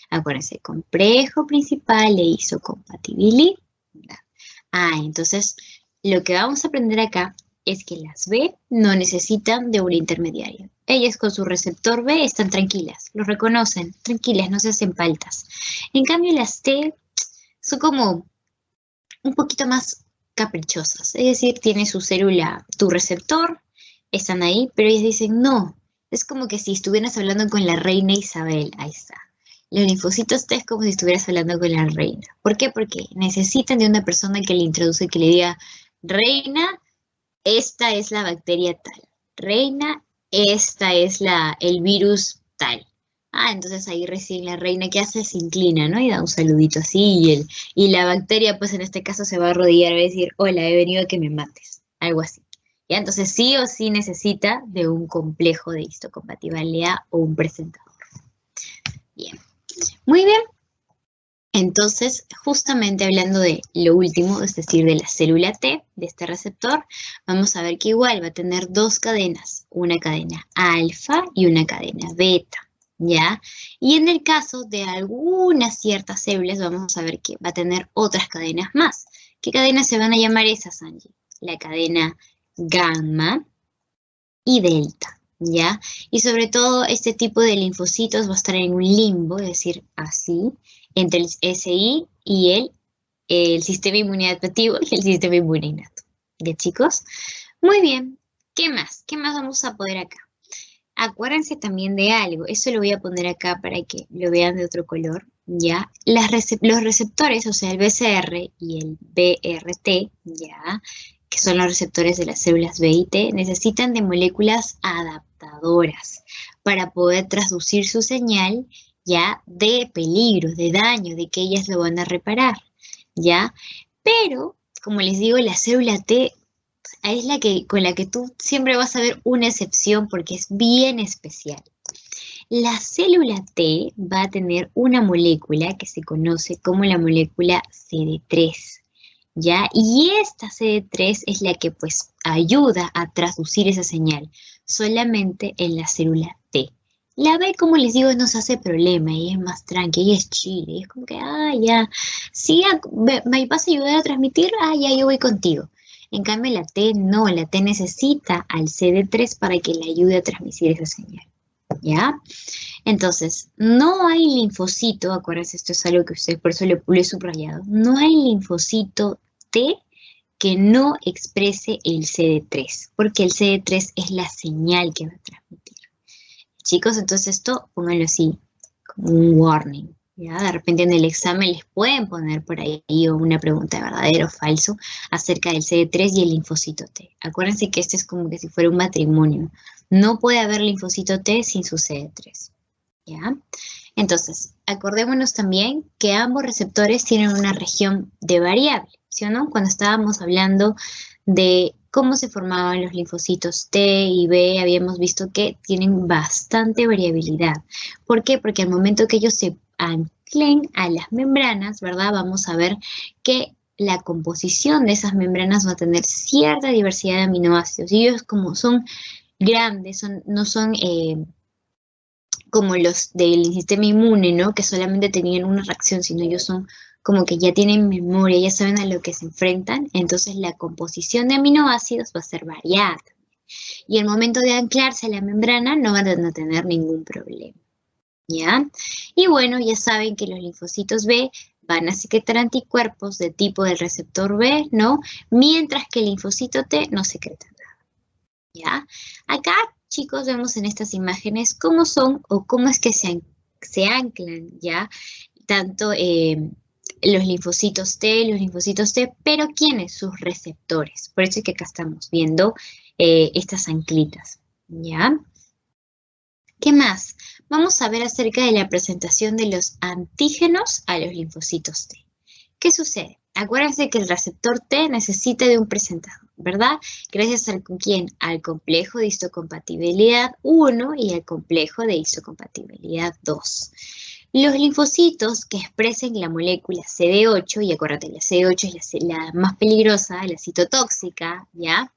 Acuérdense, complejo principal de histocompatibilidad. Entonces, lo que vamos a aprender acá es que las B no necesitan de un intermediario. Ellas con su receptor B están tranquilas, lo reconocen, tranquilas, no se hacen faltas. En cambio, las T son como un poquito más caprichosas. Es decir, tiene su célula, tu receptor, están ahí, pero ellas dicen, no, es como que si estuvieras hablando con la reina Isabel, ahí está. Los linfocitos T es como si estuvieras hablando con la reina. ¿Por qué? Porque necesitan de una persona que le introduce y que le diga, reina, esta es la bacteria tal. Reina, esta es el virus tal. Entonces ahí recién la reina, ¿qué hace? Se inclina, ¿no? Y da un saludito así. Y la bacteria, pues en este caso, se va a arrodillar y va a decir, hola, he venido a que me mates. Algo así. ¿Ya? Entonces sí o sí necesita de un complejo de histocompatibilidad o un presentador. Bien. Muy bien. Entonces, justamente hablando de lo último, es decir, de la célula T, de este receptor, vamos a ver que igual va a tener dos cadenas, una cadena alfa y una cadena beta, ¿ya? Y en el caso de algunas ciertas células, vamos a ver que va a tener otras cadenas más. ¿Qué cadenas se van a llamar esas, Angie? La cadena gamma y delta, ¿ya? Y sobre todo, este tipo de linfocitos va a estar en un limbo, es decir, así, entre el SI y el sistema inmunológico y el sistema inmune innato. ¿Ya, chicos? Muy bien. ¿Qué más? ¿Qué más vamos a poner acá? Acuérdense también de algo. Eso lo voy a poner acá para que lo vean de otro color, ¿ya? Los receptores, o sea, el BCR y el BRT, ¿ya? Que son los receptores de las células B y T, necesitan de moléculas adaptadoras para poder traducir su señal ya de peligro, de daño, de que ellas lo van a reparar, ¿ya? Pero, como les digo, la célula T es con la que tú siempre vas a ver una excepción porque es bien especial. La célula T va a tener una molécula que se conoce como la molécula CD3, ¿ya? Y esta CD3 es la que pues ayuda a traducir esa señal solamente en la célula T. La B, como les digo, no se hace problema, ella es más tranquila, ella es chile, es como que, ya, sí, ¿me vas a ayudar a transmitir? Ya, yo voy contigo. En cambio, la T no, la T necesita al CD3 para que le ayude a transmitir esa señal, ¿ya? Entonces, no hay linfocito, acuérdense, esto es algo que ustedes, por eso lo he subrayado, no hay linfocito T que no exprese el CD3, porque el CD3 es la señal que va a transmitir. Chicos, entonces esto, pónganlo así, como un warning, ¿ya? De repente en el examen les pueden poner por ahí una pregunta de verdadero o falso acerca del CD3 y el linfocito T. Acuérdense que este es como que si fuera un matrimonio. No puede haber linfocito T sin su CD3, ¿ya? Entonces, acordémonos también que ambos receptores tienen una región de variable. ¿sí o no? Cuando estábamos hablando de cómo se formaban los linfocitos T y B, habíamos visto que tienen bastante variabilidad. ¿Por qué? Porque al momento que ellos se anclen a las membranas, ¿verdad? Vamos a ver que la composición de esas membranas va a tener cierta diversidad de aminoácidos. Y ellos, como son grandes, no son como los del sistema inmune, ¿no? Que solamente tenían una reacción, sino ellos son como que ya tienen memoria, ya saben a lo que se enfrentan, entonces la composición de aminoácidos va a ser variada. Y al momento de anclarse a la membrana no van a tener ningún problema, ¿ya? Y bueno, ya saben que los linfocitos B van a secretar anticuerpos de tipo del receptor B, ¿no? Mientras que el linfocito T no secreta nada, ¿ya? Acá, chicos, vemos en estas imágenes cómo son o cómo es que se anclan, ¿ya? Tanto los linfocitos T, pero ¿quiénes? Sus receptores. Por eso es que acá estamos viendo estas anclitas, ¿ya? ¿Qué más? Vamos a ver acerca de la presentación de los antígenos a los linfocitos T. ¿Qué sucede? Acuérdense que el receptor T necesita de un presentador, ¿verdad? Gracias al ¿quién? Al complejo de histocompatibilidad 1 y al complejo de histocompatibilidad 2. Los linfocitos que expresen la molécula CD8, y acuérdate, la CD8 es la más peligrosa, la citotóxica, ¿ya?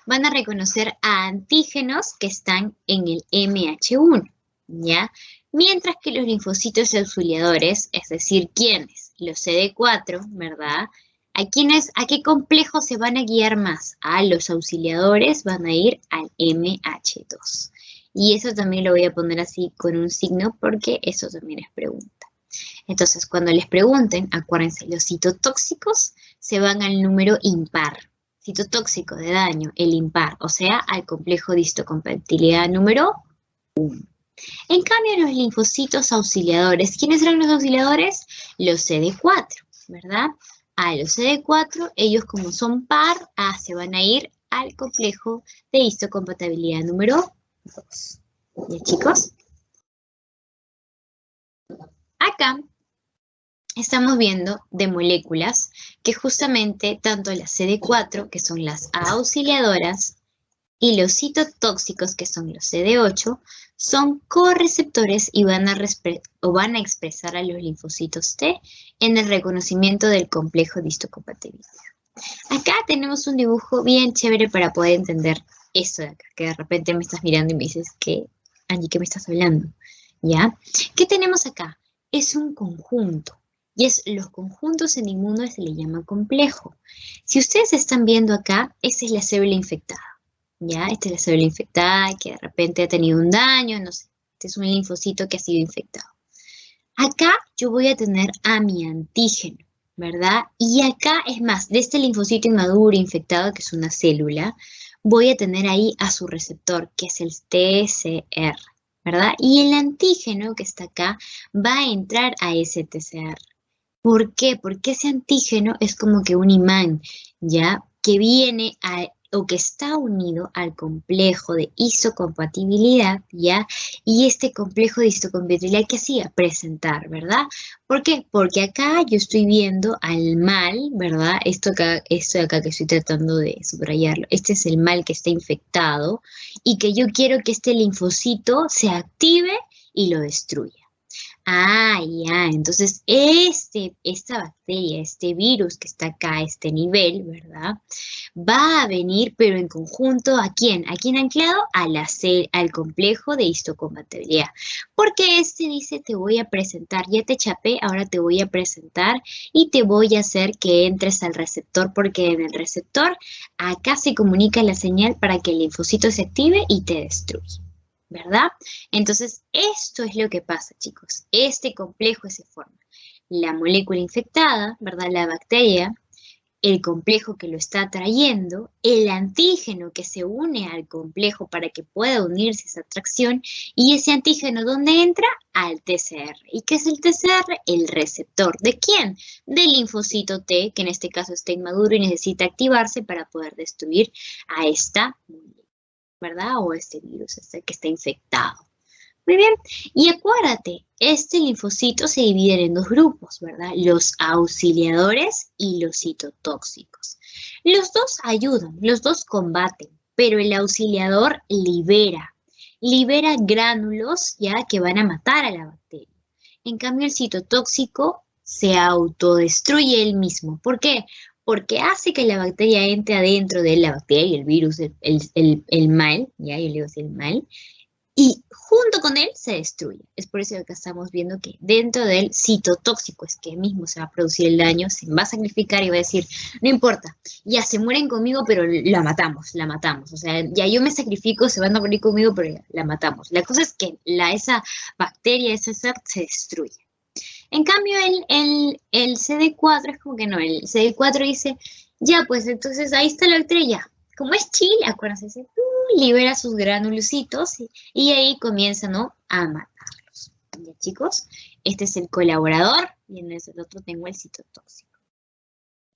Van a reconocer a antígenos que están en el MH1, ¿ya? Mientras que los linfocitos auxiliadores, es decir, ¿quiénes? Los CD4, ¿verdad? ¿A qué complejo se van a guiar más? A los auxiliadores van a ir al MH2. Y eso también lo voy a poner así con un signo porque eso también es pregunta. Entonces, cuando les pregunten, acuérdense, los citotóxicos se van al número impar. Citotóxico de daño, el impar, o sea, al complejo de histocompatibilidad número 1. En cambio, los linfocitos auxiliadores, ¿quiénes eran los auxiliadores? Los CD4, ¿verdad? A los CD4, ellos como son par, se van a ir al complejo de histocompatibilidad número 2. ¿Ya, chicos? Acá estamos viendo de moléculas que justamente tanto las CD4, que son las auxiliadoras, y los citotóxicos, que son los CD8, son correceptores y van a expresar a los linfocitos T en el reconocimiento del complejo de histocompatibilidad. Acá tenemos un dibujo bien chévere para poder entender esto de acá, que de repente me estás mirando y me dices, Angie, ¿qué me estás hablando? ¿Ya? ¿Qué tenemos acá? Es un conjunto. Y los conjuntos en inmuno se le llama complejo. Si ustedes están viendo acá, esa es la célula infectada. ¿Ya? Esta es la célula infectada que de repente ha tenido un daño, no sé. Este es un linfocito que ha sido infectado. Acá yo voy a tener a mi antígeno, ¿verdad? Y acá, es más, de este linfocito inmaduro infectado, que es una célula, voy a tener ahí a su receptor, que es el TCR, ¿verdad? Y el antígeno que está acá va a entrar a ese TCR. ¿Por qué? Porque ese antígeno es como que un imán, ¿ya? Que viene o que está unido al complejo de histocompatibilidad, ¿ya? Y este complejo de histocompatibilidad, ¿qué hacía? Presentar, ¿verdad? ¿Por qué? Porque acá yo estoy viendo al mal, ¿verdad? Esto de acá que estoy tratando de subrayarlo, este es el mal que está infectado y que yo quiero que este linfocito se active y lo destruya. Ya, entonces esta bacteria, este virus que está acá a este nivel, ¿verdad? Va a venir, pero en conjunto, ¿a quién? ¿A quién anclado? Al complejo de histocompatibilidad. Porque este dice, te voy a presentar, ya te chapé, ahora te voy a presentar y te voy a hacer que entres al receptor, porque en el receptor acá se comunica la señal para que el linfocito se active y te destruya, ¿verdad? Entonces, esto es lo que pasa, chicos. Este complejo se forma. La molécula infectada, ¿verdad? La bacteria, el complejo que lo está trayendo, el antígeno que se une al complejo para que pueda unirse esa atracción, y ese antígeno, ¿dónde entra? Al TCR. ¿Y qué es el TCR? El receptor. ¿De quién? Del linfocito T, que en este caso está inmaduro y necesita activarse para poder destruir a esta molécula, ¿verdad? O este virus que está infectado, Muy bien, y acuérdate, este linfocito se divide en dos grupos, ¿verdad? Los auxiliadores y los citotóxicos. Los dos ayudan, los dos combaten, pero el auxiliador libera gránulos ya que van a matar a la bacteria. En cambio, el citotóxico se autodestruye él mismo. ¿Por qué? Porque hace que la bacteria entre adentro de la bacteria y el virus, el mal, ya yo le digo así, el mal, y junto con él se destruye. Es por eso que acá estamos viendo que dentro del citotóxico es que mismo se va a producir el daño, se va a sacrificar y va a decir, no importa, ya se mueren conmigo, pero la matamos. O sea, ya yo me sacrifico, se van a morir conmigo, pero ya, la matamos. La cosa es que esa bacteria, ese ser, se destruye. En cambio, el CD4 es como que no, el CD4 dice, ya, pues entonces ahí está la bacteria. Como es chile, acuérdense, libera sus granulocitos y ahí comienza, ¿no?, a matarlos. Ya, chicos, este es el colaborador y en el otro tengo el citotóxico.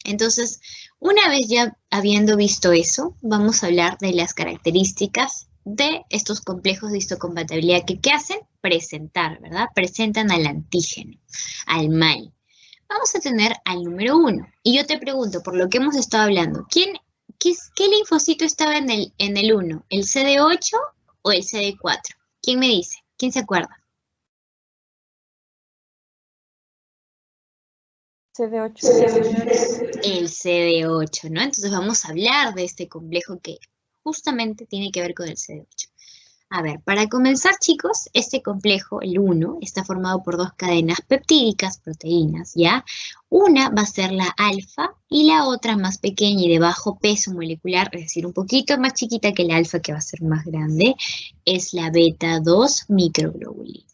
Entonces, una vez ya habiendo visto eso, vamos a hablar de las características de estos complejos de histocompatibilidad que ¿qué hacen? Presentar, ¿verdad? Presentan al antígeno, al mal. Vamos a tener al número 1. Y yo te pregunto, por lo que hemos estado hablando, ¿qué linfocito estaba en el 1? ¿El CD8 o el CD4? ¿Quién me dice? ¿Quién se acuerda? CD8. El CD8, ¿no? Entonces vamos a hablar de este complejo que justamente tiene que ver con el CD8. A ver, para comenzar, chicos, este complejo, el 1, está formado por dos cadenas peptídicas, proteínas, ¿ya? Una va a ser la alfa y la otra más pequeña y de bajo peso molecular, es decir, un poquito más chiquita que la alfa, que va a ser más grande, es la beta 2 microglobulina.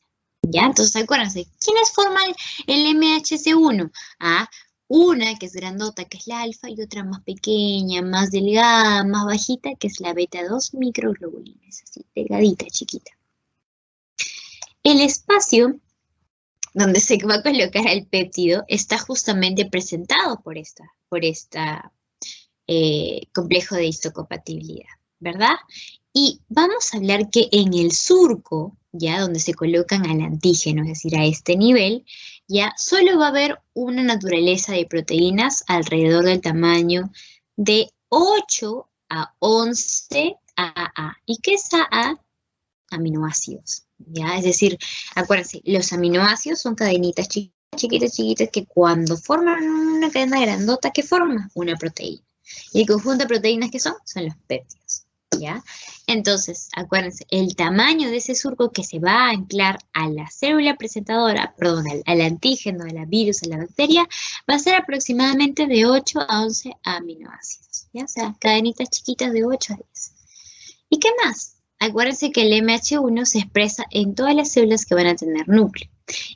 ¿Ya? Entonces, acuérdense, ¿quiénes forman el MHC1? Ah, una que es grandota, que es la alfa, y otra más pequeña, más delgada, más bajita, que es la beta 2 microglobulina. Es así, delgadita, chiquita. El espacio donde se va a colocar el péptido está justamente presentado por esta complejo de histocompatibilidad, ¿verdad? Y vamos a hablar que en el surco, ya donde se colocan al antígeno, es decir, a este nivel, ya solo va a haber una naturaleza de proteínas alrededor del tamaño de 8 a 11 AA. ¿Y qué es AA? Aminoácidos, ¿ya? Es decir, acuérdense, los aminoácidos son cadenitas chiquitas que cuando forman una cadena grandota, ¿qué forma? Una proteína. Y el conjunto de proteínas que son los péptidos, ¿ya? Entonces, acuérdense, el tamaño de ese surco que se va a anclar a la célula presentadora, perdón, al antígeno, a la virus, a la bacteria, va a ser aproximadamente de 8 a 11 aminoácidos, ¿ya? O sea, cadenitas chiquitas de 8 a 10. ¿Y qué más? Acuérdense que el MH1 se expresa en todas las células que van a tener núcleo.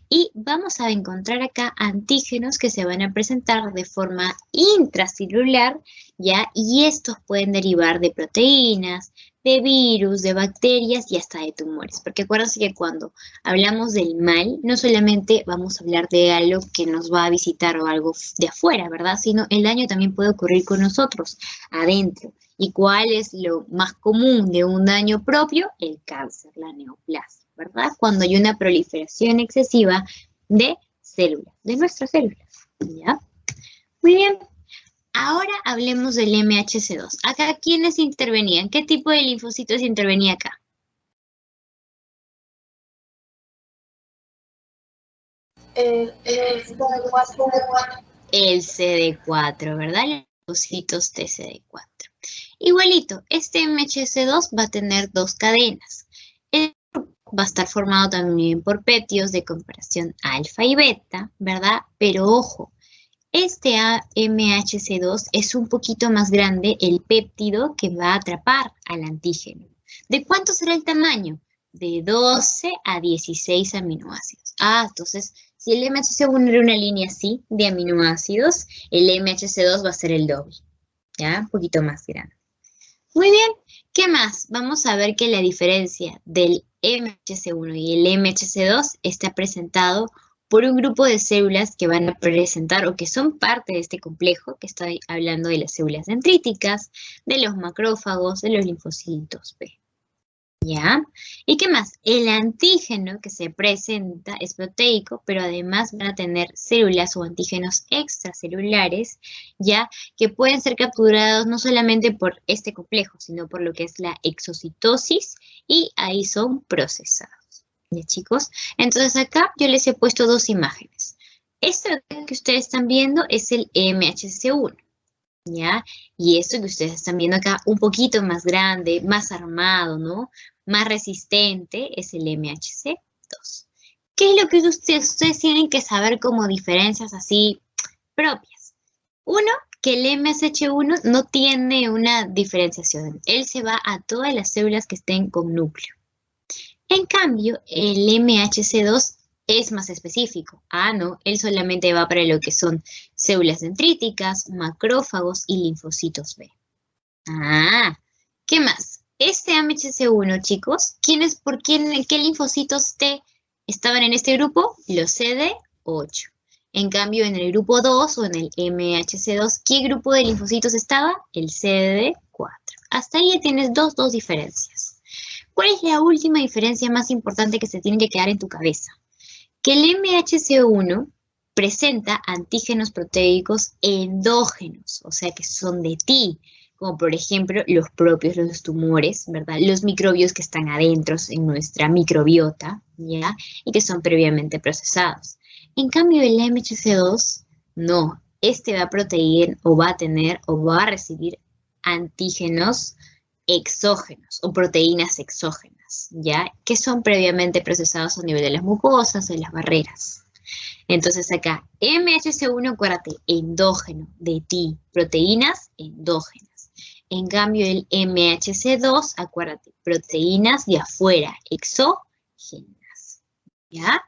Y vamos a encontrar acá antígenos que se van a presentar de forma intracelular, ¿ya? Y estos pueden derivar de proteínas, de virus, de bacterias y hasta de tumores. Porque acuérdense que cuando hablamos del mal, no solamente vamos a hablar de algo que nos va a visitar o algo de afuera, ¿verdad? Sino el daño también puede ocurrir con nosotros, adentro. ¿Y cuál es lo más común de un daño propio? El cáncer, la neoplasia, ¿verdad? Cuando hay una proliferación excesiva de células, de nuestras células, ¿ya? Muy bien. Ahora hablemos del MHC2. Acá, ¿quiénes intervenían? ¿Qué tipo de linfocitos intervenía acá? El CD4. El CD4, ¿verdad? Linfocitos TCD4. Igualito, este MHC2 va a tener dos cadenas. Va a estar formado también por péptidos de comparación alfa y beta, ¿verdad? Pero ojo, este MHC2 es un poquito más grande el péptido que va a atrapar al antígeno. ¿De cuánto será el tamaño? De 12 a 16 aminoácidos. Entonces, si el MHC1 era una línea así de aminoácidos, el MHC2 va a ser el doble, ¿ya? Un poquito más grande. Muy bien, ¿qué más? Vamos a ver que la diferencia del MHC1 y el MHC2 está presentado por un grupo de células que van a presentar o que son parte de este complejo, que estoy hablando de las células dendríticas, de los macrófagos, de los linfocitos B. ¿Ya? ¿Y qué más? El antígeno que se presenta es proteico, pero además van a tener células o antígenos extracelulares, ¿ya? Que pueden ser capturados no solamente por este complejo, sino por lo que es la exocitosis, y ahí son procesados. ¿Ya, chicos? Entonces acá yo les he puesto dos imágenes. Esto que ustedes están viendo es el MHC1. ¿Ya? Y esto que ustedes están viendo acá, un poquito más grande, más armado, ¿no? Más resistente, es el MHC2. ¿Qué es lo que ustedes tienen que saber como diferencias así propias? Uno, que el MSH1 no tiene una diferenciación. Él se va a todas las células que estén con núcleo. En cambio, el MHC2 es más específico. Ah, no, él solamente va para lo que son células dendríticas, macrófagos y linfocitos B. Ah, ¿qué más? Este MHC1, chicos, ¿qué linfocitos T estaban en este grupo? Los CD8. En cambio, en el grupo 2 o en el MHC2, ¿qué grupo de linfocitos estaba? El CD4. Hasta ahí ya tienes dos diferencias. ¿Cuál es la última diferencia más importante que se tiene que quedar en tu cabeza? Que el MHC1 presenta antígenos proteicos endógenos, o sea que son de ti, como por ejemplo los propios, los tumores, ¿verdad? Los microbios que están adentro en nuestra microbiota, ¿ya? Y que son previamente procesados. En cambio, el MHC2, no. Este va a proteger o va a tener o va a recibir antígenos exógenos o proteínas exógenas, ¿ya? Que son previamente procesados a nivel de las mucosas o de las barreras. Entonces acá, MHC1, acuérdate, endógeno, de ti, proteínas endógenas. En cambio, el MHC2, acuérdate, proteínas de afuera, exógenas, ¿ya?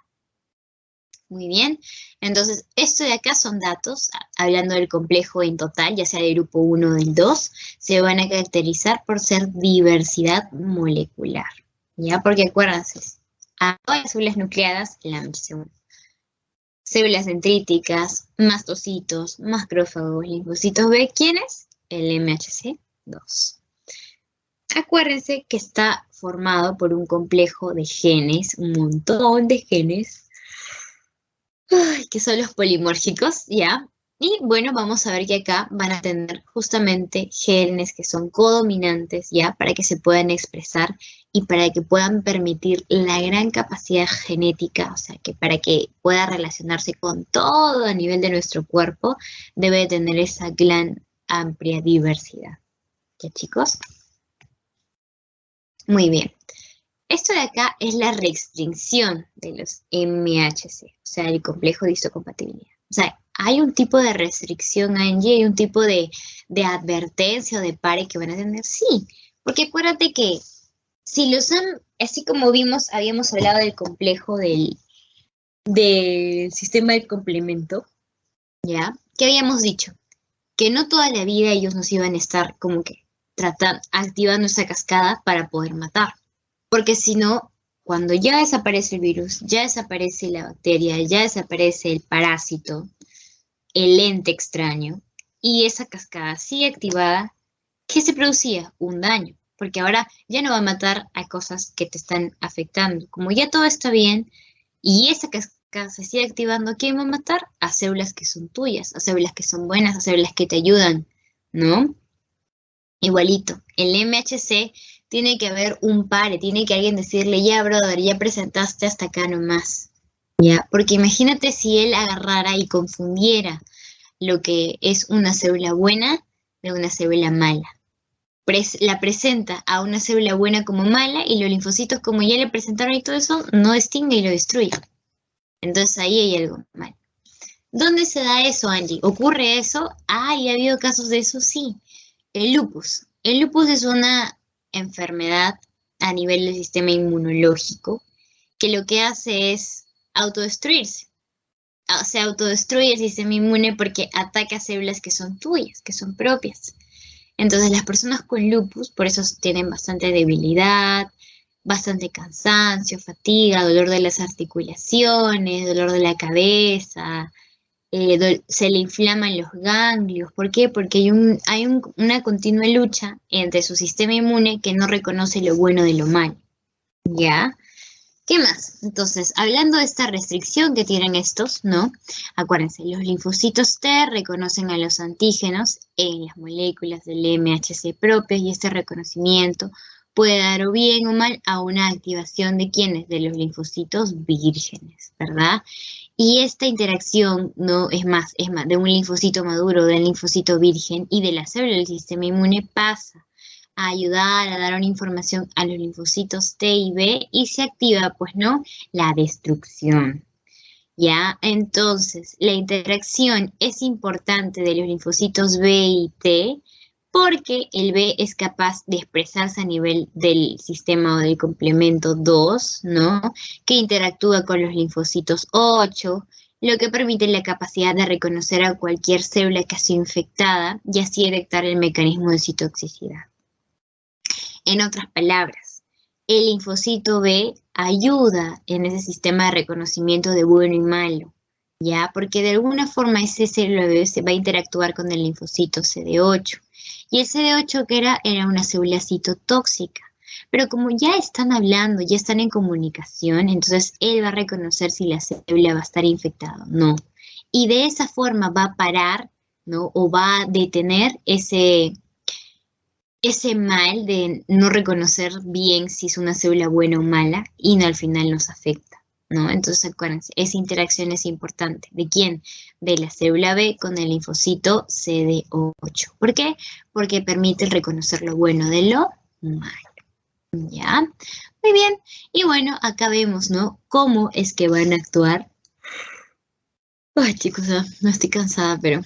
Muy bien, entonces esto de acá son datos, hablando del complejo en total, ya sea del grupo 1 o del 2, se van a caracterizar por ser diversidad molecular, ¿ya? Porque acuérdense, a todas las células nucleadas, la MHC1. Células dendríticas, mastocitos, macrófagos, linfocitos B, ¿quiénes? El MHC2. Acuérdense que está formado por un complejo de genes, un montón de genes, que son los polimórficos, ¿ya? Y bueno, vamos a ver que acá van a tener justamente genes que son codominantes, ¿ya? Para que se puedan expresar y para que puedan permitir la gran capacidad genética, o sea, que para que pueda relacionarse con todo a nivel de nuestro cuerpo, debe tener esa gran amplia diversidad. ¿Ya, chicos? Muy bien. Esto de acá es la restricción de los MHC, o sea, el complejo de histocompatibilidad. O sea, hay un tipo de restricción, Angie, hay un tipo de advertencia o de pare que van a tener, sí, porque acuérdate que si los han, así como habíamos hablado del complejo del sistema de complemento, ¿ya? ¿Qué habíamos dicho? Que no toda la vida ellos nos iban a estar como que activando esa cascada para poder matar. Porque si no, cuando ya desaparece el virus, ya desaparece la bacteria, ya desaparece el parásito, el ente extraño, y esa cascada sigue activada, ¿qué se producía? Un daño. Porque ahora ya no va a matar a cosas que te están afectando. Como ya todo está bien, y esa cascada se sigue activando, ¿quién va a matar? A células que son tuyas, a células que son buenas, a células que te ayudan, ¿no? Igualito, el MHC tiene que haber un pare, tiene que alguien decirle, ya, brother, ya presentaste hasta acá nomás, ¿ya? Porque imagínate si él agarrara y confundiera lo que es una célula buena de una célula mala. La presenta a una célula buena como mala y los linfocitos, como ya le presentaron y todo eso, no distingue y lo destruye. Entonces ahí hay algo mal. ¿Dónde se da eso, Angie? ¿Ocurre eso? Ah, ¿y ha habido casos de eso? Sí. El lupus. El lupus es una enfermedad a nivel del sistema inmunológico que lo que hace es autodestruirse. Se autodestruye el sistema inmune porque ataca células que son tuyas, que son propias. Entonces las personas con lupus por eso tienen bastante debilidad, bastante cansancio, fatiga, dolor de las articulaciones, dolor de la cabeza, se le inflaman los ganglios. ¿Por qué? Porque hay una continua lucha entre su sistema inmune que no reconoce lo bueno de lo malo. ¿Ya? ¿Qué más? Entonces, hablando de esta restricción que tienen estos, ¿no? Acuérdense, los linfocitos T reconocen a los antígenos en las moléculas del MHC propios y este reconocimiento puede dar o bien o mal a una activación de ¿quiénes? De los linfocitos vírgenes, ¿verdad? Y esta interacción no es más, de un linfocito maduro, del linfocito virgen y de la célula del sistema inmune pasa a ayudar a dar una información a los linfocitos T y B y se activa, pues, ¿no? La destrucción. ¿Ya? Entonces, la interacción es importante de los linfocitos B y T porque el B es capaz de expresarse a nivel del sistema o del complemento 2, ¿no? Que interactúa con los linfocitos 8, lo que permite la capacidad de reconocer a cualquier célula que ha sido infectada y así detectar el mecanismo de citotoxicidad. En otras palabras, el linfocito B ayuda en ese sistema de reconocimiento de bueno y malo, ¿ya? Porque de alguna forma ese célula B se va a interactuar con el linfocito CD8. Y el CD8 que era una célula citotóxica. Pero como ya están hablando, ya están en comunicación, entonces él va a reconocer si la célula va a estar infectada o no. Y de esa forma va a parar, ¿no? O va a detener ese mal de no reconocer bien si es una célula buena o mala y no, al final nos afecta, ¿no? Entonces acuérdense, esa interacción es importante. ¿De quién? De la célula B con el linfocito CD8. ¿Por qué? Porque permite reconocer lo bueno de lo malo. ¿Ya? Muy bien. Y bueno, acá vemos, ¿no? Cómo es que van a actuar. Ay, chicos, no estoy cansada, pero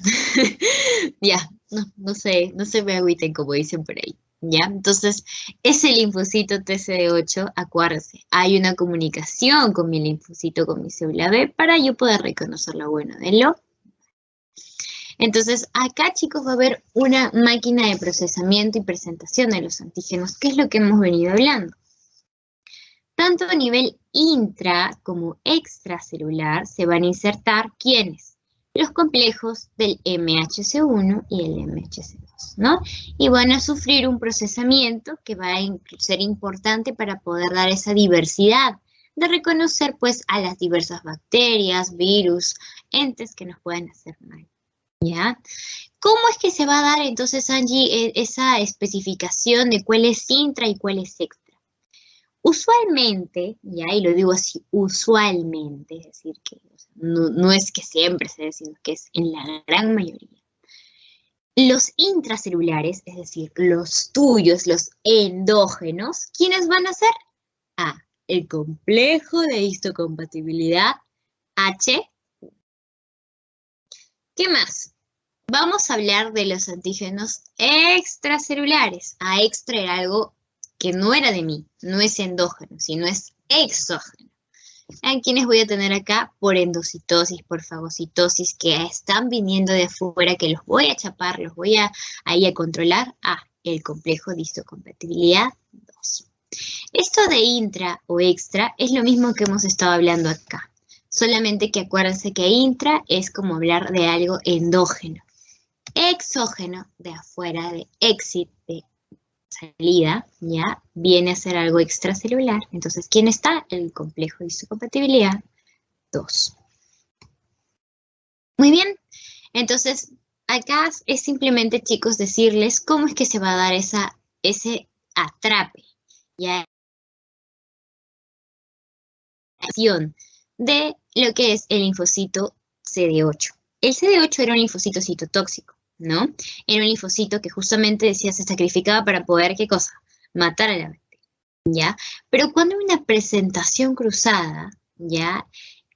ya, no se me agüiten como dicen por ahí, ¿ya? Entonces, ese linfocito TCD8, acuérdense, hay una comunicación con mi linfocito, con mi célula B, para yo poder reconocer lo bueno de lo. Entonces, acá, chicos, va a haber una máquina de procesamiento y presentación de los antígenos, que es lo que hemos venido hablando. Tanto a nivel intra como extracelular se van a insertar, ¿quiénes? Los complejos del MHC1 y el MHC2, ¿no? Y van a sufrir un procesamiento que va a ser importante para poder dar esa diversidad de reconocer, pues, a las diversas bacterias, virus, entes que nos pueden hacer mal, ¿ya? ¿Cómo es que se va a dar, entonces, Angie, esa especificación de cuál es intra y cuál es extra? Usualmente, ya, y lo digo así, usualmente, es decir, que no es que siempre se dice, sino que es en la gran mayoría. Los intracelulares, es decir, los tuyos, los endógenos, ¿quiénes van a ser? El complejo de histocompatibilidad H. ¿Qué más? Vamos a hablar de los antígenos extracelulares. Extra era algo que no era de mí, no es endógeno, sino es exógeno. ¿A quiénes voy a tener acá? Por endocitosis, por fagocitosis, que están viniendo de afuera, que los voy a chapar, los voy a controlar. El complejo de histocompatibilidad 2. Esto de intra o extra es lo mismo que hemos estado hablando acá. Solamente que acuérdense que intra es como hablar de algo endógeno. Exógeno, de afuera, de exit, de salida, ya, viene a ser algo extracelular. Entonces, ¿quién está? El complejo de histocompatibilidad 2. Muy bien. Entonces, acá es simplemente, chicos, decirles cómo es que se va a dar ese atrape, ya, de lo que es el linfocito CD8. El CD8 era un linfocito citotóxico, ¿no? Era un linfocito que justamente decía se sacrificaba para poder, ¿qué cosa? Matar a la bacteria, ¿ya? Pero cuando hay una presentación cruzada, ¿ya?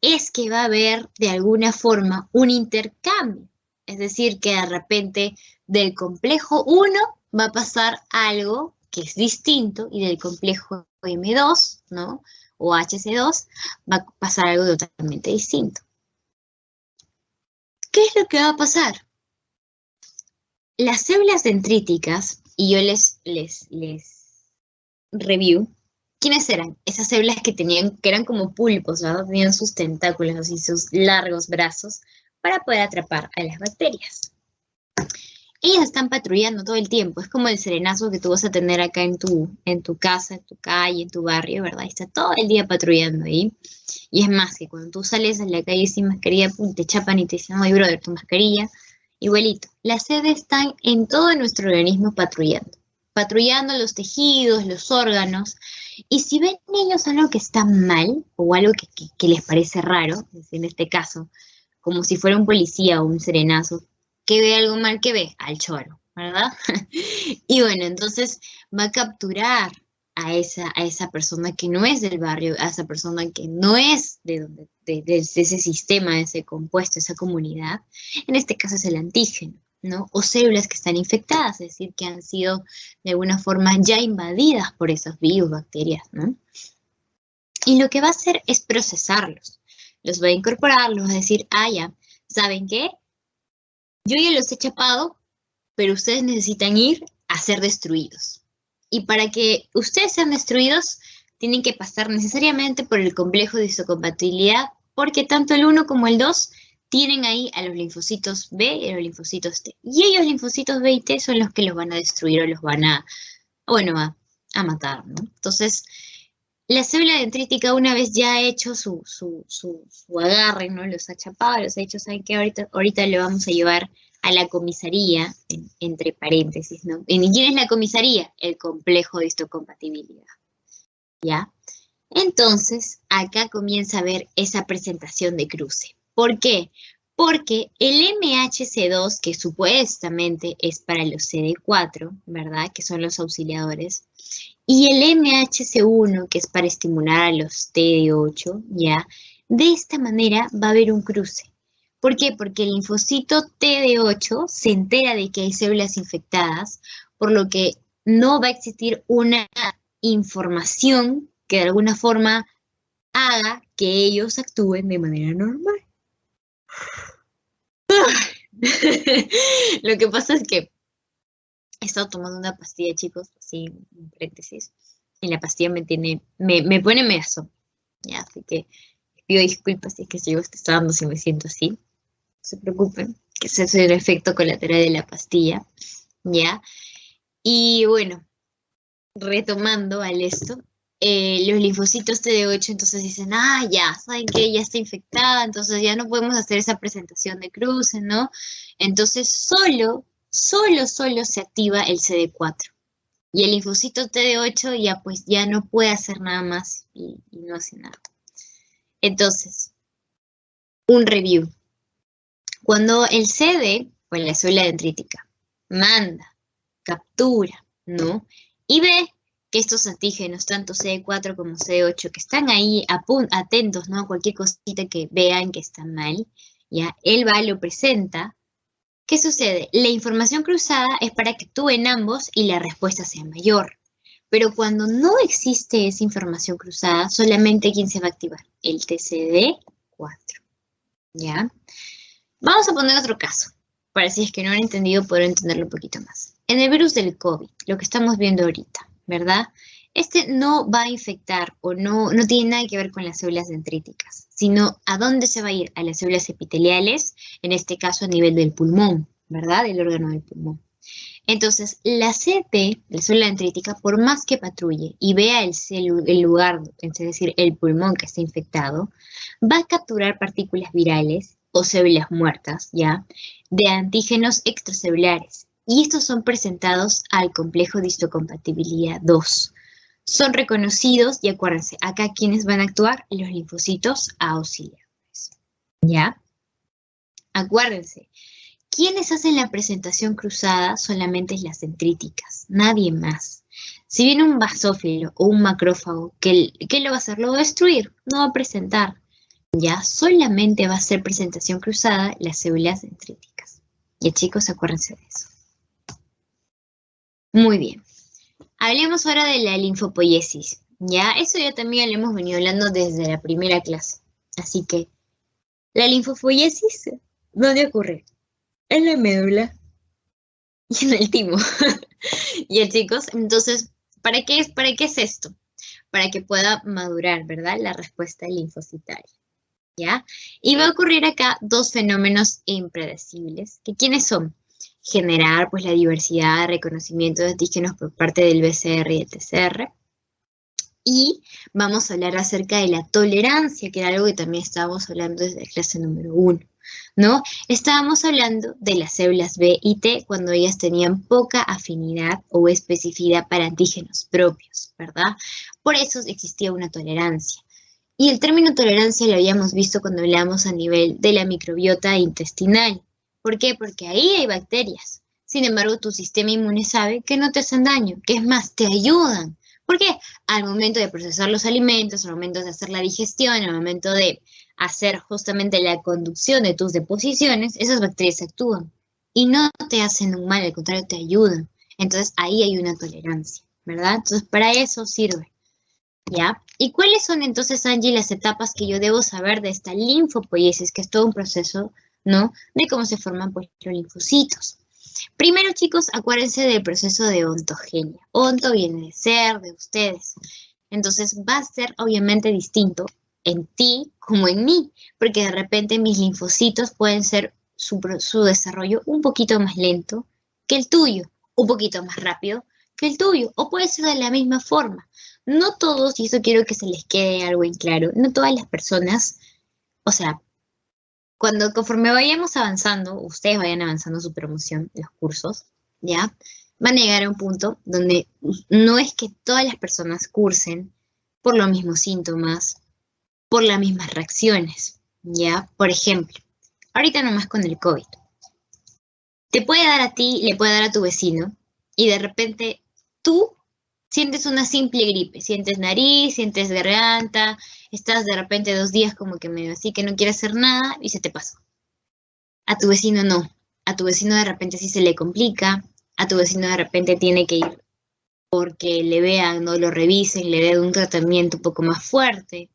Es que va a haber de alguna forma un intercambio. Es decir, que de repente del complejo 1 va a pasar algo que es distinto y del complejo M2, ¿no? O HC2 va a pasar algo totalmente distinto. ¿Qué es lo que va a pasar? Las células dendríticas, y yo les review, ¿quiénes eran? Esas células que eran como pulpos, ¿no? Tenían sus tentáculos, así sus largos brazos, para poder atrapar a las bacterias. ellas están patrullando todo el tiempo. Es como el serenazo que tú vas a tener acá en tu casa, en tu calle, en tu barrio, ¿verdad? Y está todo el día patrullando ahí. Y es más, que cuando tú sales a la calle sin mascarilla, pum, te chapan y te dicen, oye, brother, tu mascarilla. Igualito. Las sedes están en todo nuestro organismo patrullando. Patrullando los tejidos, los órganos. Y si ven ellos algo que está mal o algo que les parece raro, en este caso, como si fuera un policía o un serenazo, que ve algo mal, que ve al choro, ¿verdad? Y bueno, entonces va a capturar a esa persona que no es del barrio, a esa persona que no es de ese sistema, de ese compuesto, esa comunidad. En este caso es el antígeno, ¿no? O células que están infectadas, es decir, que han sido de alguna forma ya invadidas por esos virus, bacterias, ¿no? Y lo que va a hacer es procesarlos. Los va a incorporar, los va a decir, ah, ya, ¿saben qué? Yo ya los he chapado, pero ustedes necesitan ir a ser destruidos. Y para que ustedes sean destruidos, tienen que pasar necesariamente por el complejo de histocompatibilidad, porque tanto el 1 como el 2 tienen ahí a los linfocitos B y a los linfocitos T. Y ellos, linfocitos B y T, son los que los van a destruir o los van a, bueno, a matar, ¿no? Entonces, la célula dendrítica, una vez ya ha hecho su agarre, ¿no? Los ha chapado, los ha hecho, ¿saben qué? Ahorita lo vamos a llevar a la comisaría, entre paréntesis, ¿no? ¿Y quién es la comisaría? El complejo de histocompatibilidad, ¿ya? Entonces, acá comienza a ver esa presentación de cruce. ¿Por qué? Porque el MHC2, que supuestamente es para los CD4, ¿verdad? Que son los auxiliadores, y el MHC1, que es para estimular a los TD8, ¿ya? De esta manera va a haber un cruce. ¿Por qué? Porque el linfocito TD8 se entera de que hay células infectadas, por lo que no va a existir una información que de alguna forma haga que ellos actúen de manera normal. Lo que pasa es que he estado tomando una pastilla, chicos, así, en paréntesis, y la pastilla me pone meso, ya, así que pido disculpas si es que sigo estresando si me siento así. No se preocupen, que ese es el efecto colateral de la pastilla, ya. Y bueno, retomando al esto, los linfocitos TD8 entonces dicen, ah, ya, ¿saben qué? Ya está infectada, entonces ya no podemos hacer esa presentación de cruce, ¿no? Entonces solo se activa el CD4. Y el linfocito TD8 ya pues ya no puede hacer nada más y no hace nada. Entonces, un review. Cuando el CD, pues la célula dendrítica, manda, captura, ¿no? Y ve que estos antígenos, tanto CD4 como CD8, que están ahí atentos, ¿no? Cualquier cosita que vean que está mal, ya, él va, lo presenta. ¿Qué sucede? La información cruzada es para que actúe en ambos y la respuesta sea mayor. Pero cuando no existe esa información cruzada, solamente ¿quién se va a activar? El TCD4, ¿ya? Vamos a poner otro caso, para si es que no han entendido, poder entenderlo un poquito más. En el virus del COVID, lo que estamos viendo ahorita, ¿verdad? Este no va a infectar o no tiene nada que ver con las células dendríticas, sino a dónde se va a ir, a las células epiteliales, en este caso a nivel del pulmón, ¿verdad? Del órgano del pulmón. Entonces, la CP, la célula dendrítica, por más que patrulle y vea el lugar, es decir, el pulmón que está infectado, va a capturar partículas virales o células muertas, ¿ya? De antígenos extracelulares. Y estos son presentados al complejo de histocompatibilidad 2. Son reconocidos, y acuérdense, acá ¿quiénes van a actuar? Los linfocitos auxiliares, ¿ya? Acuérdense, ¿quiénes hacen la presentación cruzada? Solamente las dendríticas, nadie más. Si viene un basófilo o un macrófago, ¿qué lo va a hacer? Lo va a destruir, no va a presentar. Ya solamente va a ser presentación cruzada las células dendríticas. Ya chicos, acuérdense de eso. Muy bien. Hablemos ahora de la linfopoiesis. Ya, eso ya también lo hemos venido hablando desde la primera clase. Así que, la linfopoiesis, ¿dónde ocurre? En la médula y en el timo. Ya chicos, entonces, ¿para qué es esto? Para que pueda madurar, ¿verdad? La respuesta linfocitaria. ¿Ya? Y va a ocurrir acá dos fenómenos impredecibles. ¿Quiénes son? generar pues la diversidad de reconocimiento de antígenos por parte del BCR y el TCR. Y vamos a hablar acerca de la tolerancia, que era algo que también estábamos hablando desde la clase número 1, ¿no? Estábamos hablando de las células B y T cuando ellas tenían poca afinidad o especificidad para antígenos propios, ¿verdad? Por eso existía una tolerancia. Y el término tolerancia lo habíamos visto cuando hablamos a nivel de la microbiota intestinal. ¿Por qué? Porque ahí hay bacterias. Sin embargo, tu sistema inmune sabe que no te hacen daño, que es más, te ayudan. ¿Por qué? Al momento de procesar los alimentos, al momento de hacer la digestión, al momento de hacer justamente la conducción de tus deposiciones, esas bacterias actúan y no te hacen un mal, al contrario, te ayudan. Entonces, ahí hay una tolerancia, ¿verdad? Entonces, para eso sirve, ¿ya? ¿Y cuáles son entonces, Angie, las etapas que yo debo saber de esta linfopoiesis, que es todo un proceso, ¿no? De cómo se forman pues, los linfocitos. Primero, chicos, acuérdense del proceso de ontogenia. Onto viene de ser, de ustedes. Entonces, va a ser obviamente distinto en ti como en mí, porque de repente mis linfocitos pueden ser su desarrollo un poquito más lento que el tuyo, un poquito más rápido que el tuyo, o puede ser de la misma forma. No todos, y eso quiero que se les quede algo en claro, no todas las personas, o sea, conforme vayamos avanzando, ustedes vayan avanzando su promoción, los cursos, ¿ya? Van a llegar a un punto donde no es que todas las personas cursen por los mismos síntomas, por las mismas reacciones, ¿ya? Por ejemplo, ahorita nomás con el COVID. Te puede dar a ti, le puede dar a tu vecino, y de repente tú sientes una simple gripe, sientes nariz, sientes garganta, estás de repente 2 días como que medio así que no quieres hacer nada y se te pasa. A tu vecino no, a tu vecino de repente sí se le complica, a tu vecino de repente tiene que ir porque le vean, no lo revisen, le den un tratamiento un poco más fuerte.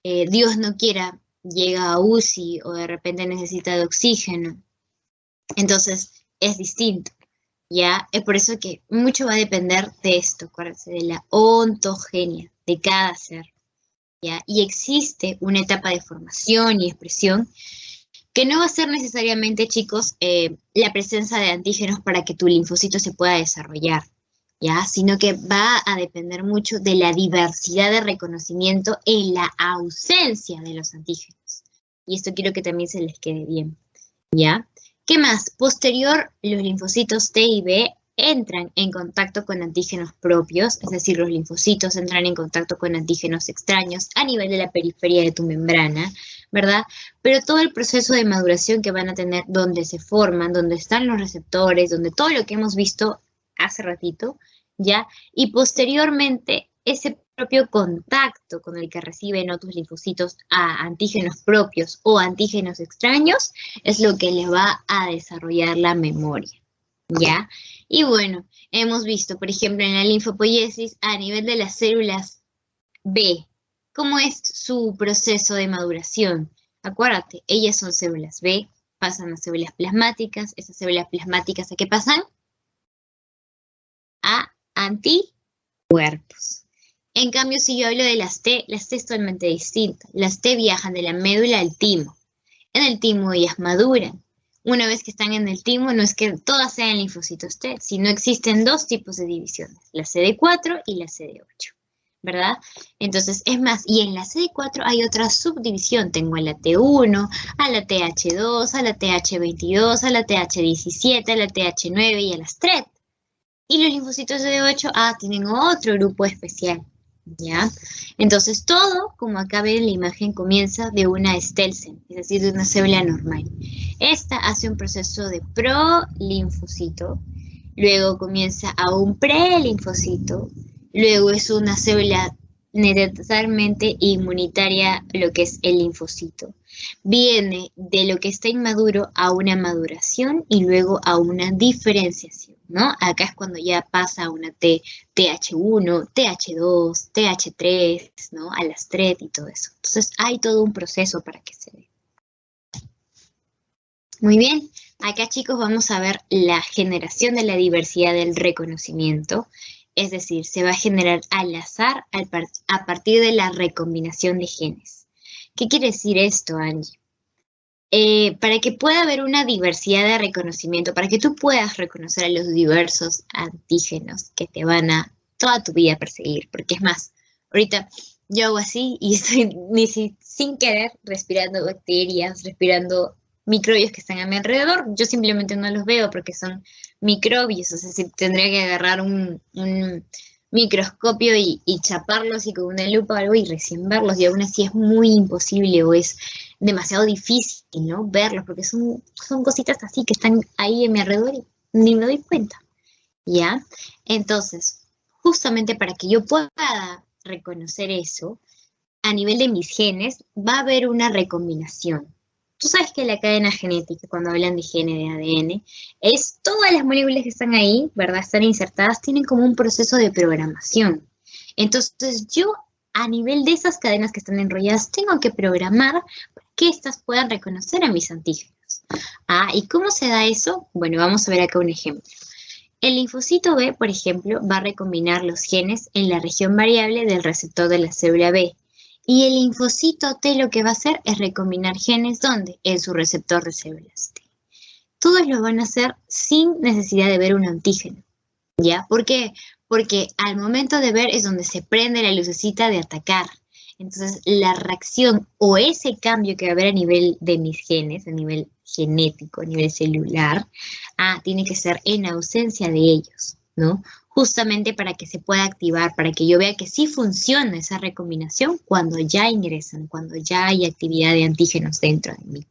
Dios no quiera, llega a UCI o de repente necesita de oxígeno. Entonces es distinto. ¿Ya? Es por eso que mucho va a depender de esto, acuérdense, de la ontogenia de cada ser, ¿ya? Y existe una etapa de formación y expresión que no va a ser necesariamente, chicos, la presencia de antígenos para que tu linfocito se pueda desarrollar, ¿ya? Sino que va a depender mucho de la diversidad de reconocimiento en la ausencia de los antígenos. Y esto quiero que también se les quede bien, ¿ya? ¿Qué más? Posterior, los linfocitos T y B entran en contacto con antígenos propios, es decir, los linfocitos entran en contacto con antígenos extraños a nivel de la periferia de tu membrana, ¿verdad? Pero todo el proceso de maduración que van a tener, donde se forman, donde están los receptores, donde todo lo que hemos visto hace ratito, ¿ya? Y posteriormente, ese propio contacto con el que reciben otros linfocitos a antígenos propios o antígenos extraños es lo que le va a desarrollar la memoria, ¿ya? Y bueno, hemos visto, por ejemplo, en la linfopoiesis a nivel de las células B, ¿cómo es su proceso de maduración? Acuérdate, ellas son células B, pasan a células plasmáticas, esas células plasmáticas ¿a qué pasan? A anticuerpos. En cambio, si yo hablo de las T es totalmente distinta. Las T viajan de la médula al timo. En el timo ellas maduran. Una vez que están en el timo, no es que todas sean linfocitos T, sino existen 2 tipos de divisiones, la CD4 y la CD8, ¿verdad? Entonces, es más, y en la CD4 hay otra subdivisión. Tengo a la T1, a la TH2, a la TH22, a la TH17, a la TH9 y a las TRET. Y los linfocitos CD8, tienen otro grupo especial, ¿ya? Entonces todo, como acá ven en la imagen, comienza de una Stelzen, es decir, de una célula normal. Esta hace un proceso de prolinfocito, luego comienza a un prelinfocito, luego es una célula netamente inmunitaria, lo que es el linfocito. Viene de lo que está inmaduro a una maduración y luego a una diferenciación, ¿no? Acá es cuando ya pasa a una TH1, TH2, TH3, ¿no? A las TRET y todo eso. Entonces hay todo un proceso para que se dé. Muy bien, acá chicos vamos a ver la generación de la diversidad del reconocimiento. Es decir, se va a generar al azar a partir de la recombinación de genes. ¿Qué quiere decir esto, Angie? para que pueda haber una diversidad de reconocimiento, para que tú puedas reconocer a los diversos antígenos que te van a toda tu vida perseguir. Porque es más, ahorita yo hago así y estoy sin querer respirando bacterias, respirando microbios que están a mi alrededor. Yo simplemente no los veo porque son microbios, o sea, si tendría que agarrar un microscopio y chaparlos y con una lupa o algo y recién verlos, y aún así es muy imposible o es demasiado difícil, ¿no? Verlos, porque son cositas así que están ahí en mi alrededor y ni me doy cuenta, ¿ya? Entonces, justamente para que yo pueda reconocer eso, a nivel de mis genes, va a haber una recombinación. Tú sabes que la cadena genética, cuando hablan de gene de ADN, es todas las moléculas que están ahí, ¿verdad? Están insertadas, tienen como un proceso de programación. Entonces, yo, a nivel de esas cadenas que están enrolladas, tengo que programar para que éstas puedan reconocer a mis antígenos. ¿Y cómo se da eso? Bueno, vamos a ver acá un ejemplo. El linfocito B, por ejemplo, va a recombinar los genes en la región variable del receptor de la célula B. Y el linfocito T lo que va a hacer es recombinar genes, ¿dónde? En su receptor de células T. Todos lo van a hacer sin necesidad de ver un antígeno, ¿ya? ¿Por qué? Porque al momento de ver es donde se prende la lucecita de atacar. Entonces, la reacción o ese cambio que va a haber a nivel de mis genes, a nivel genético, a nivel celular, tiene que ser en ausencia de ellos, ¿no? Justamente para que se pueda activar, para que yo vea que sí funciona esa recombinación cuando ya ingresan, cuando ya hay actividad de antígenos dentro de mí.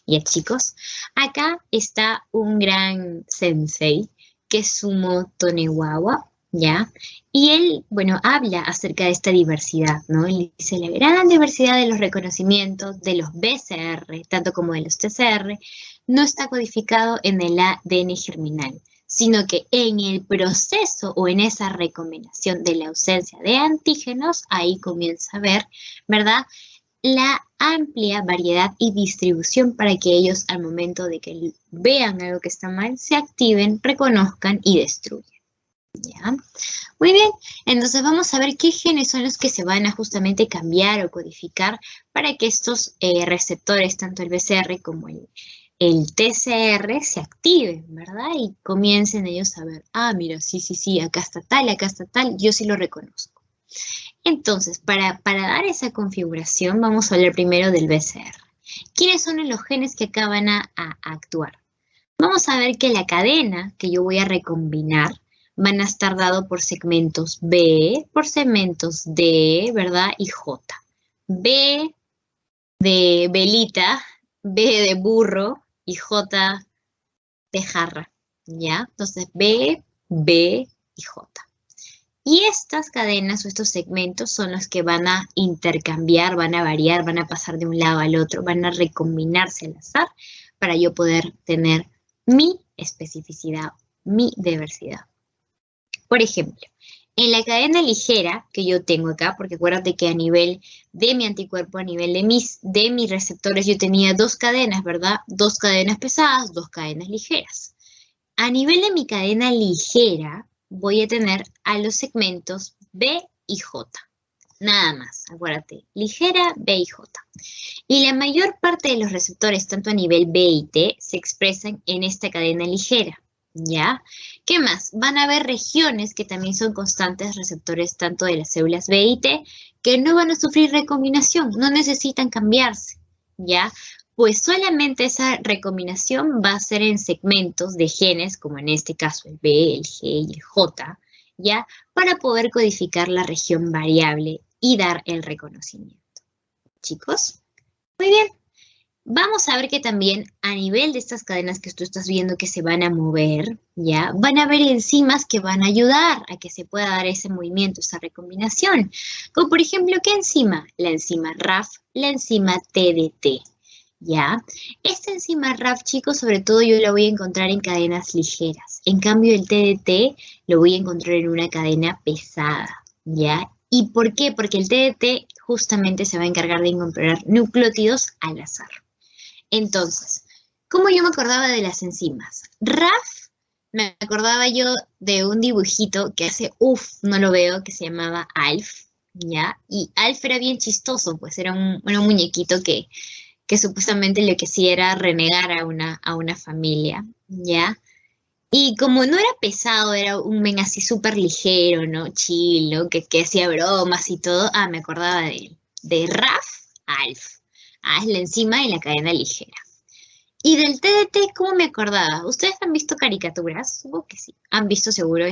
Ya, chicos, acá está un gran sensei, que es Sumo Tonegawa, ¿ya? Y él, bueno, habla acerca de esta diversidad, ¿no? Él dice, la gran diversidad de los reconocimientos de los BCR, tanto como de los TCR, no está codificado en el ADN germinal, sino que en el proceso o en esa recombinación de la ausencia de antígenos, ahí comienza a ver, ¿verdad?, la amplia variedad y distribución para que ellos, al momento de que vean algo que está mal, se activen, reconozcan y destruyan. ¿Ya? Muy bien, entonces vamos a ver qué genes son los que se van a justamente cambiar o codificar para que estos receptores, tanto el BCR como el TCR, se activen, ¿verdad? Y comiencen ellos a ver, mira, sí, acá está tal, yo sí lo reconozco. Entonces, para dar esa configuración, vamos a hablar primero del BCR. ¿Quiénes son los genes que acá van a actuar? Vamos a ver que la cadena que yo voy a recombinar van a estar dados por segmentos B, por segmentos D, ¿verdad? Y J. B de velita, B de burro y J de jarra, ¿ya? Entonces, B y J. Y estas cadenas o estos segmentos son los que van a intercambiar, van a variar, van a pasar de un lado al otro, van a recombinarse al azar para yo poder tener mi especificidad, mi diversidad. Por ejemplo, en la cadena ligera que yo tengo acá, porque acuérdate que a nivel de mi anticuerpo, a nivel de mis receptores, yo tenía dos cadenas, ¿verdad? Dos cadenas pesadas, dos cadenas ligeras. A nivel de mi cadena ligera, voy a tener a los segmentos B y J. Nada más, acuérdate, ligera, B y J. Y la mayor parte de los receptores, tanto a nivel B y T, se expresan en esta cadena ligera, ¿ya? ¿Qué más? Van a haber regiones que también son constantes receptores tanto de las células B y T, que no van a sufrir recombinación, no necesitan cambiarse, ¿ya? Pues solamente esa recombinación va a ser en segmentos de genes, como en este caso el B, el G y el J, ¿ya? Para poder codificar la región variable y dar el reconocimiento. ¿Chicos? Muy bien. Vamos a ver que también a nivel de estas cadenas que tú estás viendo que se van a mover, ¿ya? Van a haber enzimas que van a ayudar a que se pueda dar ese movimiento, esa recombinación. Como por ejemplo, ¿qué enzima? La enzima RAF, la enzima TDT. ¿Ya? Esta enzima RAF, chicos, sobre todo yo la voy a encontrar en cadenas ligeras. En cambio, el TDT lo voy a encontrar en una cadena pesada, ¿ya? ¿Y por qué? Porque el TDT justamente se va a encargar de incorporar nucleótidos al azar. Entonces, ¿cómo yo me acordaba de las enzimas? RAF, me acordaba yo de un dibujito que hace, no lo veo, que se llamaba ALF, ¿ya? Y ALF era bien chistoso, pues era un muñequito que que supuestamente lo que hacía era renegar a una familia, ¿ya? Y como no era pesado, era un men así súper ligero, ¿no? Chill, ¿no? Que hacía bromas y todo. Ah, me acordaba de él. De Raf Alf. Ah, es la enzima de la cadena ligera. Y del TDT, ¿cómo me acordaba? ¿Ustedes han visto caricaturas? Supongo que sí. Han visto seguro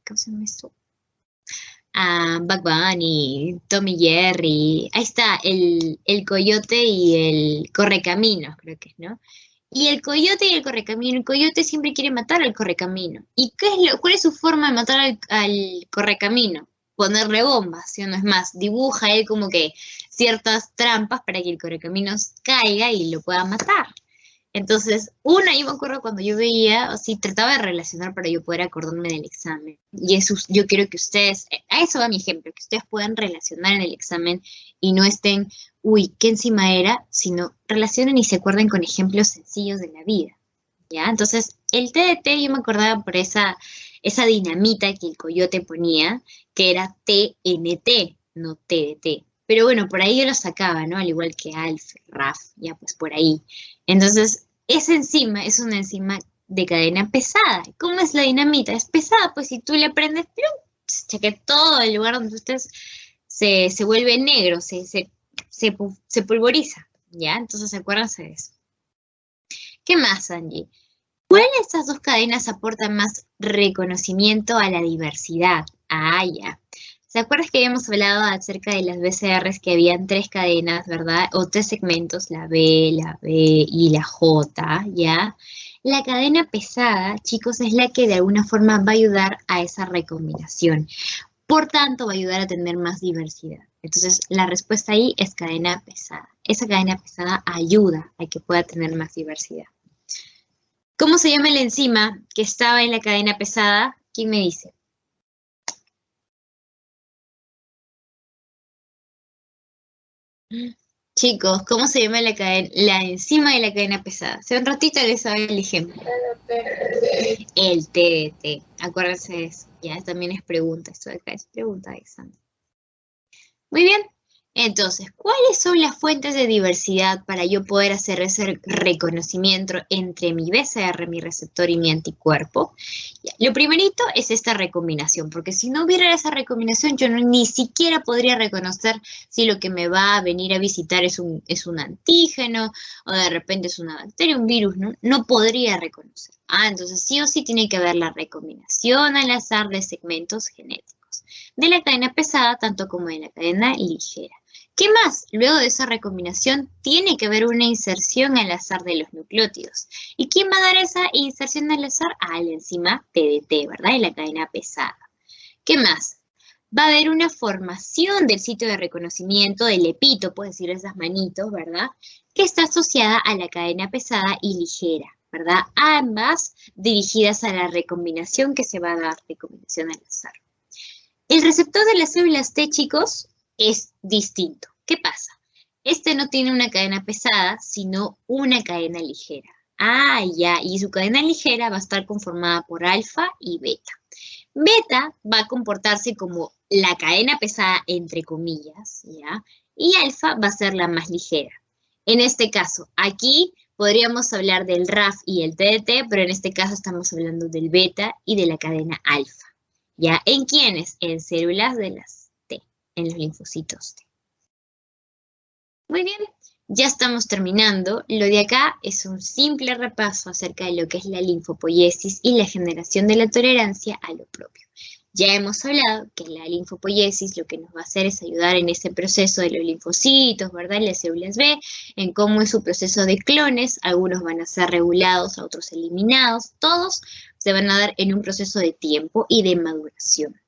¿cómo se llama esto? Bugs Bunny, Tom y Jerry. Ahí está, el coyote y el correcaminos, creo que es, ¿no? Y el coyote y el correcamino. El coyote siempre quiere matar al correcamino. ¿Y cuál es su forma de matar al correcamino? Ponerle bombas, ¿sí o no? Es más, dibuja él como que ciertas trampas para que el correcaminos caiga y lo pueda matar. Entonces, yo me acuerdo cuando yo veía, o sí, trataba de relacionar para yo poder acordarme del examen. Y eso, yo quiero que ustedes, a eso va mi ejemplo, que ustedes puedan relacionar en el examen y no estén, uy, ¿qué enzima era? Sino relacionen y se acuerden con ejemplos sencillos de la vida. ¿Ya? Entonces, el TDT yo me acordaba por esa dinamita que el coyote ponía, que era TNT, no TDT. Pero bueno, por ahí yo lo sacaba, ¿no? Al igual que Alf, Raf, ya pues por ahí. Entonces, esa enzima es una enzima de cadena pesada. ¿Cómo es la dinamita? Es pesada, pues si tú le prendes, ¡plum! Que todo el lugar donde tú estés se vuelve negro, se pulveriza, ¿ya? Entonces, acuérdense de eso. ¿Qué más, Angie? ¿Cuál de estas dos cadenas aporta más reconocimiento a la diversidad? Ah, ya. ¿Se acuerdas que habíamos hablado acerca de las BCRs que habían tres cadenas, ¿verdad? O tres segmentos, la B y la J, ¿ya? La cadena pesada, chicos, es la que de alguna forma va a ayudar a esa recombinación. Por tanto, va a ayudar a tener más diversidad. Entonces, la respuesta ahí es cadena pesada. Esa cadena pesada ayuda a que pueda tener más diversidad. ¿Cómo se llama la enzima que estaba en la cadena pesada? ¿Quién me dice? Chicos, ¿cómo se llama la enzima de la cadena pesada? Hace un ratito les daba el ejemplo. El TDT. Acuérdense de eso. Ya también es pregunta. Esto de acá es pregunta de examen. Muy bien. Entonces, ¿cuáles son las fuentes de diversidad para yo poder hacer ese reconocimiento entre mi BCR, mi receptor y mi anticuerpo? Lo primerito es esta recombinación, porque si no hubiera esa recombinación, yo ni siquiera podría reconocer si lo que me va a venir a visitar es un antígeno o de repente es una bacteria, un virus, ¿no? No podría reconocer. Entonces sí o sí tiene que haber la recombinación al azar de segmentos genéticos de la cadena pesada, tanto como de la cadena ligera. ¿Qué más? Luego de esa recombinación tiene que haber una inserción al azar de los nucleótidos. ¿Y quién va a dar esa inserción al azar? La enzima TDT, ¿verdad? En la cadena pesada. ¿Qué más? Va a haber una formación del sitio de reconocimiento del epito, puedes decir esas manitos, ¿verdad? Que está asociada a la cadena pesada y ligera, ¿verdad? Ambas dirigidas a la recombinación que se va a dar, recombinación al azar. El receptor de las células T, chicos, es distinto. ¿Qué pasa? Este no tiene una cadena pesada, sino una cadena ligera. Ya, y su cadena ligera va a estar conformada por alfa y beta. Beta va a comportarse como la cadena pesada, entre comillas, ¿ya? Y alfa va a ser la más ligera. En este caso, aquí podríamos hablar del RAF y el TDT, pero en este caso estamos hablando del beta y de la cadena alfa. ¿Ya? ¿En quiénes? En células de las T, en los linfocitos T. Muy bien, ya estamos terminando. Lo de acá es un simple repaso acerca de lo que es la linfopoiesis y la generación de la tolerancia a lo propio. Ya hemos hablado que la linfopoiesis lo que nos va a hacer es ayudar en ese proceso de los linfocitos, ¿verdad? Las células B, en cómo es su proceso de clones. Algunos van a ser regulados, otros eliminados. Todos se van a dar en un proceso de tiempo y de maduración.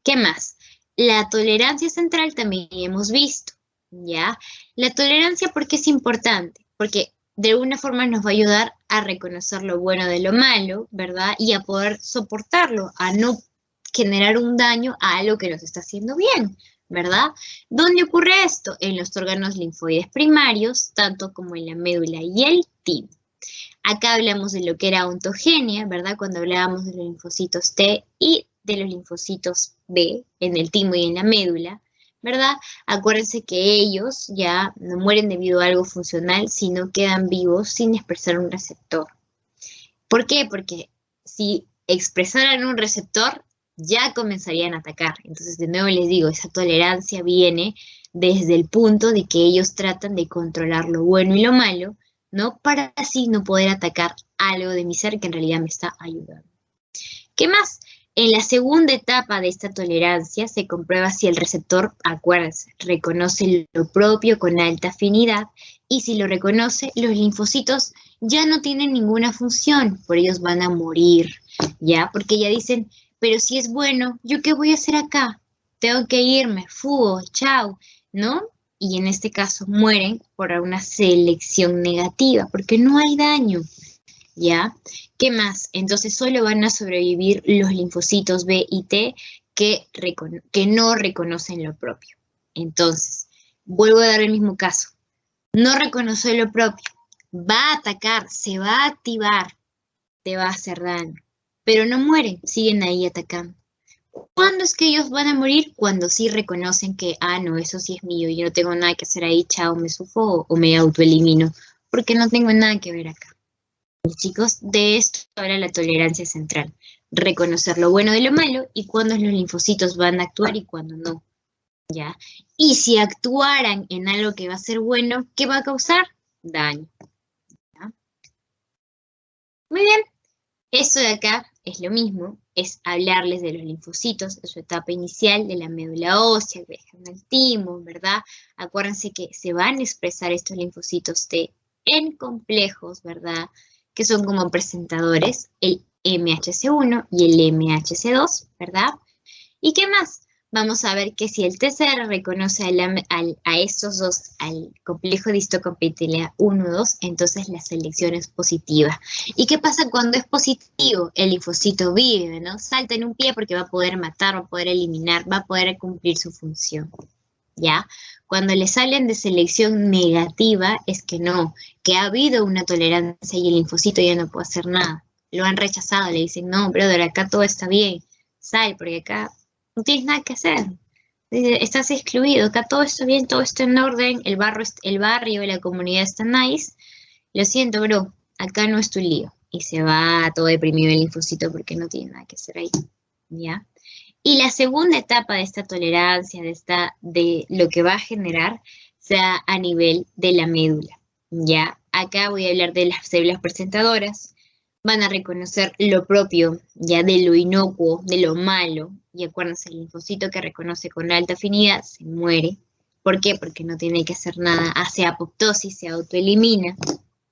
¿Qué más? La tolerancia central también hemos visto, ¿ya? La tolerancia, ¿por qué es importante? Porque de alguna forma nos va a ayudar a reconocer lo bueno de lo malo, ¿verdad? Y a poder soportarlo, a no generar un daño a algo que nos está haciendo bien, ¿verdad? ¿Dónde ocurre esto? En los órganos linfoides primarios, tanto como en la médula y el timo. Acá hablamos de lo que era ontogenia, ¿verdad? Cuando hablábamos de los linfocitos T y de los linfocitos B en el timo y en la médula, ¿verdad? Acuérdense que ellos ya no mueren debido a algo funcional, sino quedan vivos sin expresar un receptor. ¿Por qué? Porque si expresaran un receptor, ya comenzarían a atacar. Entonces, de nuevo les digo, esa tolerancia viene desde el punto de que ellos tratan de controlar lo bueno y lo malo, ¿no? Para así no poder atacar algo de mi ser que en realidad me está ayudando. ¿Qué más? En la segunda etapa de esta tolerancia se comprueba si el receptor, acuérdense, reconoce lo propio con alta afinidad y si lo reconoce, los linfocitos ya no tienen ninguna función, por ellos van a morir, ¿ya? Porque ya dicen, pero si es bueno, ¿yo qué voy a hacer acá? Tengo que irme, fugo, chao, ¿no? Y en este caso mueren por una selección negativa, porque no hay daño, ¿ya? ¿Qué más? Entonces solo van a sobrevivir los linfocitos B y T que no reconocen lo propio. Entonces, vuelvo a dar el mismo caso. No reconoce lo propio, va a atacar, se va a activar, te va a hacer daño. Pero no mueren, siguen ahí atacando. ¿Cuándo es que ellos van a morir? Cuando sí reconocen que, no, eso sí es mío, yo no tengo nada que hacer ahí, chao, me sufo o me autoelimino, porque no tengo nada que ver acá. Chicos, de esto habla la tolerancia central. Reconocer lo bueno de lo malo y cuándo los linfocitos van a actuar y cuándo no. ¿Ya? Y si actuaran en algo que va a ser bueno, ¿qué va a causar? Daño. ¿Ya? Muy bien. Eso de acá es lo mismo, es hablarles de los linfocitos en su etapa inicial de la médula ósea, que dejan al timo, ¿verdad? Acuérdense que se van a expresar estos linfocitos T en complejos, ¿verdad? Que son como presentadores, el MHC1 y el MHC2, ¿verdad? ¿Y qué más? Vamos a ver que si el TCR reconoce a estos dos, al complejo de histocompatibilidad 1-2, entonces la selección es positiva. ¿Y qué pasa cuando es positivo? El linfocito vive, ¿no? Salta en un pie porque va a poder matar, va a poder eliminar, va a poder cumplir su función, ¿ya? Cuando les salen de selección negativa es que no, que ha habido una tolerancia y el linfocito ya no puede hacer nada. Lo han rechazado, le dicen, no, brother, acá todo está bien, sal, porque acá no tienes nada que hacer. Estás excluido, acá todo está bien, todo está en orden, el barrio, la comunidad está nice. Lo siento, bro, acá no es tu lío. Y se va todo deprimido el linfocito porque no tiene nada que hacer ahí, ¿ya? Y la segunda etapa de esta tolerancia, de lo que va a generar, sea a nivel de la médula, ¿ya? Acá voy a hablar de las células presentadoras. Van a reconocer lo propio, ya de lo inocuo, de lo malo. Y acuérdense, el linfocito que reconoce con alta afinidad se muere. ¿Por qué? Porque no tiene que hacer nada, hace apoptosis, se autoelimina,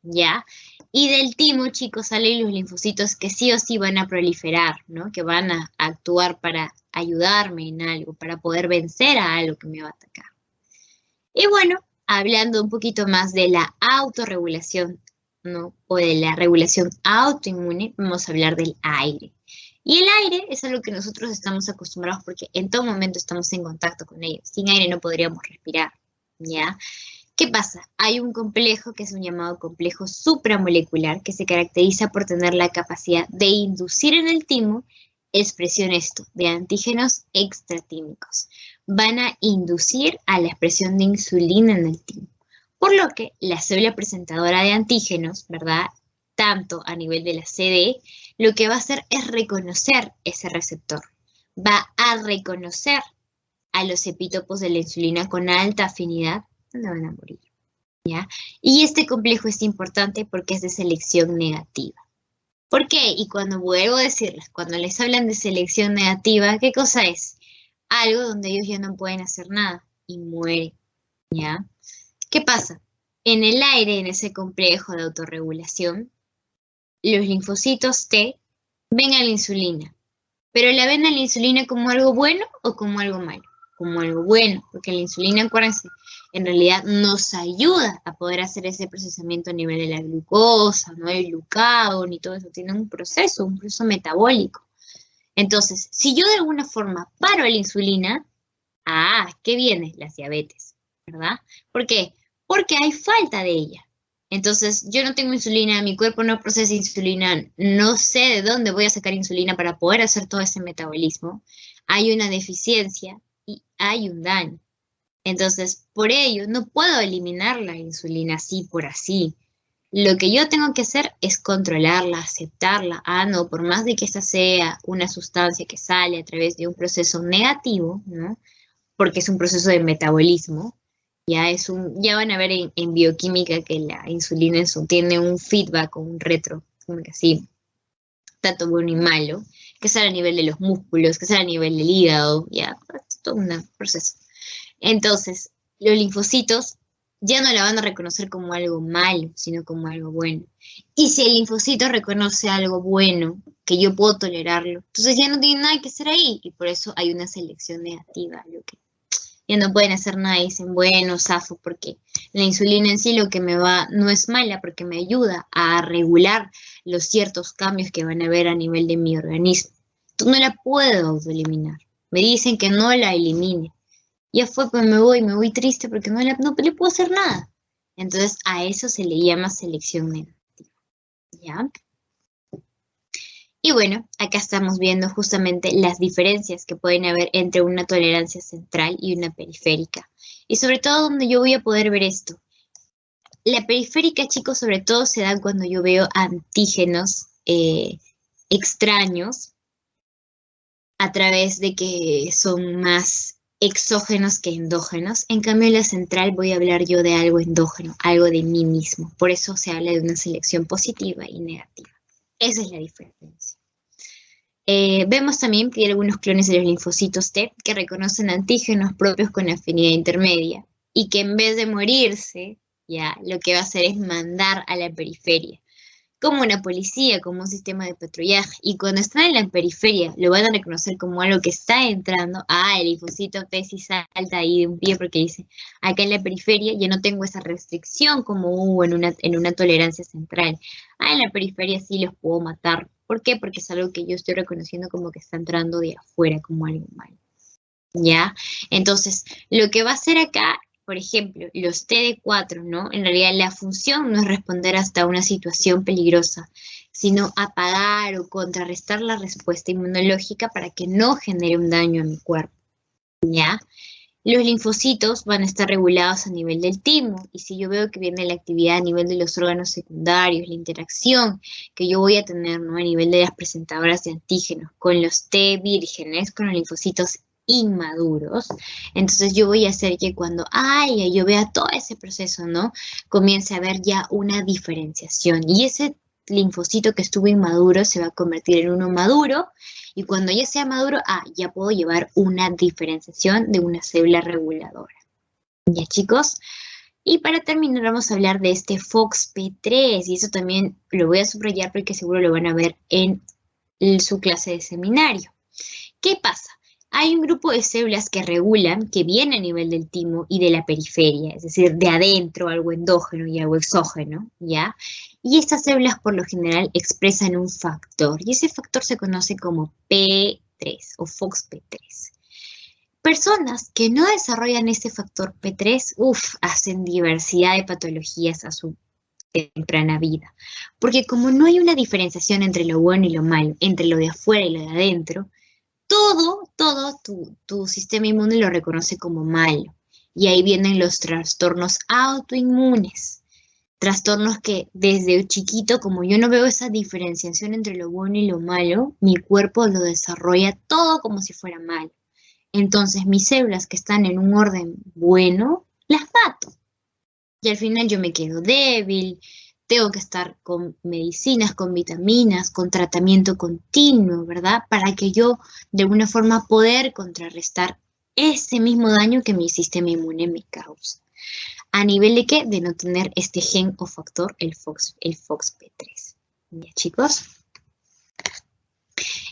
¿ya? Y del timo, chicos, salen los linfocitos que sí o sí van a proliferar, ¿no? Que van a actuar para ayudarme en algo, para poder vencer a algo que me va a atacar. Y bueno, hablando un poquito más de la autorregulación, ¿no? O de la regulación autoinmune, vamos a hablar del aire. Y el aire es algo que nosotros estamos acostumbrados porque en todo momento estamos en contacto con ello. Sin aire no podríamos respirar, ¿ya? ¿Qué pasa? Hay un complejo que es un llamado complejo supramolecular que se caracteriza por tener la capacidad de inducir en el timo expresión de antígenos extratímicos. Van a inducir a la expresión de insulina en el timo. Por lo que la célula presentadora de antígenos, ¿verdad? Tanto a nivel de la CD, lo que va a hacer es reconocer ese receptor. Va a reconocer a los epítopos de la insulina con alta afinidad, donde van a morir, ¿ya? Y este complejo es importante porque es de selección negativa. ¿Por qué? Y cuando vuelvo a decirles, cuando les hablan de selección negativa, ¿qué cosa es? Algo donde ellos ya no pueden hacer nada y mueren, ¿ya? ¿Qué pasa? En el aire, en ese complejo de autorregulación, los linfocitos T ven a la insulina, pero ¿la ven a la insulina como algo bueno o como algo malo? Como algo bueno, porque la insulina, acuérdense, en realidad nos ayuda a poder hacer ese procesamiento a nivel de la glucosa, no el glucagón ni todo eso, tiene un proceso metabólico. Entonces, si yo de alguna forma paro la insulina, ¿qué viene? Las diabetes, ¿verdad? ¿Por qué? Porque hay falta de ella. Entonces, yo no tengo insulina, mi cuerpo no procesa insulina, no sé de dónde voy a sacar insulina para poder hacer todo ese metabolismo. Hay una deficiencia y hay un daño. Entonces, por ello, no puedo eliminar la insulina así por así. Lo que yo tengo que hacer es controlarla, aceptarla. Ah, no, por más de que esta sea una sustancia que sale a través de un proceso negativo, ¿no? Porque es un proceso de metabolismo, ya van a ver en bioquímica que la insulina tiene un feedback o un retro, como que así, tanto bueno y malo, que sale a nivel de los músculos, que sale a nivel del hígado, ya, es todo un proceso. Entonces, los linfocitos ya no la van a reconocer como algo malo, sino como algo bueno. Y si el linfocito reconoce algo bueno, que yo puedo tolerarlo, entonces ya no tiene nada que hacer ahí, y por eso hay una selección negativa, lo que ya no pueden hacer nada y dicen, bueno, zafo, porque la insulina en sí lo que me va, no es mala, porque me ayuda a regular los ciertos cambios que van a haber a nivel de mi organismo. Entonces no la puedo autoeliminar. Me dicen que no la elimine. Ya fue, pues me voy triste porque no le puedo hacer nada. Entonces a eso se le llama selección negativa. ¿Ya? Y bueno, acá estamos viendo justamente las diferencias que pueden haber entre una tolerancia central y una periférica. Y sobre todo donde yo voy a poder ver esto. La periférica, chicos, sobre todo se da cuando yo veo antígenos extraños a través de que son más exógenos que endógenos. En cambio, en la central voy a hablar yo de algo endógeno, algo de mí mismo. Por eso se habla de una selección positiva y negativa. Esa es la diferencia. Vemos también que hay algunos clones de los linfocitos T que reconocen antígenos propios con afinidad intermedia y que en vez de morirse, ya lo que va a hacer es mandar a la periferia, como una policía, como un sistema de patrullaje. Y cuando están en la periferia, lo van a reconocer como algo que está entrando. Ah, el linfocito T sí salta ahí de un pie porque dice, acá en la periferia ya no tengo esa restricción como hubo en una tolerancia central. Ah, en la periferia sí los puedo matar. ¿Por qué? Porque es algo que yo estoy reconociendo como que está entrando de afuera, como algo malo. ¿Ya? Entonces, lo que va a hacer acá, por ejemplo, los TD4, ¿no? En realidad la función no es responder hasta una situación peligrosa, sino apagar o contrarrestar la respuesta inmunológica para que no genere un daño a mi cuerpo, ¿ya? Los linfocitos van a estar regulados a nivel del timo, y si yo veo que viene la actividad a nivel de los órganos secundarios, la interacción que yo voy a tener, ¿no? A nivel de las presentadoras de antígenos con los T vírgenes, con los linfocitos inmaduros, entonces yo voy a hacer que cuando yo vea todo ese proceso, ¿no? Comience a haber ya una diferenciación, y ese linfocito que estuvo inmaduro se va a convertir en uno maduro, y cuando ya sea maduro, ya puedo llevar una diferenciación de una célula reguladora. ¿Ya, chicos? Y para terminar vamos a hablar de este FOXP3, y eso también lo voy a subrayar porque seguro lo van a ver en su clase de seminario. ¿Qué pasa? Hay un grupo de células que regulan, que viene a nivel del timo y de la periferia, es decir, de adentro, algo endógeno y algo exógeno, ¿ya? Y estas células por lo general expresan un factor, y ese factor se conoce como P3 o FOXP3. Personas que no desarrollan este factor P3, hacen diversidad de patologías a su temprana vida. Porque como no hay una diferenciación entre lo bueno y lo malo, entre lo de afuera y lo de adentro, todo tu sistema inmune lo reconoce como malo. Y ahí vienen los trastornos autoinmunes. Trastornos que desde chiquito, como yo no veo esa diferenciación entre lo bueno y lo malo, mi cuerpo lo desarrolla todo como si fuera malo. Entonces mis células que están en un orden bueno, las mato. Y al final yo me quedo débil, tengo que estar con medicinas, con vitaminas, con tratamiento continuo, ¿verdad? Para que yo de alguna forma poder contrarrestar ese mismo daño que mi sistema inmune me causa. ¿A nivel de qué? De no tener este gen o factor, el FOXP3. ¿Ya, chicos?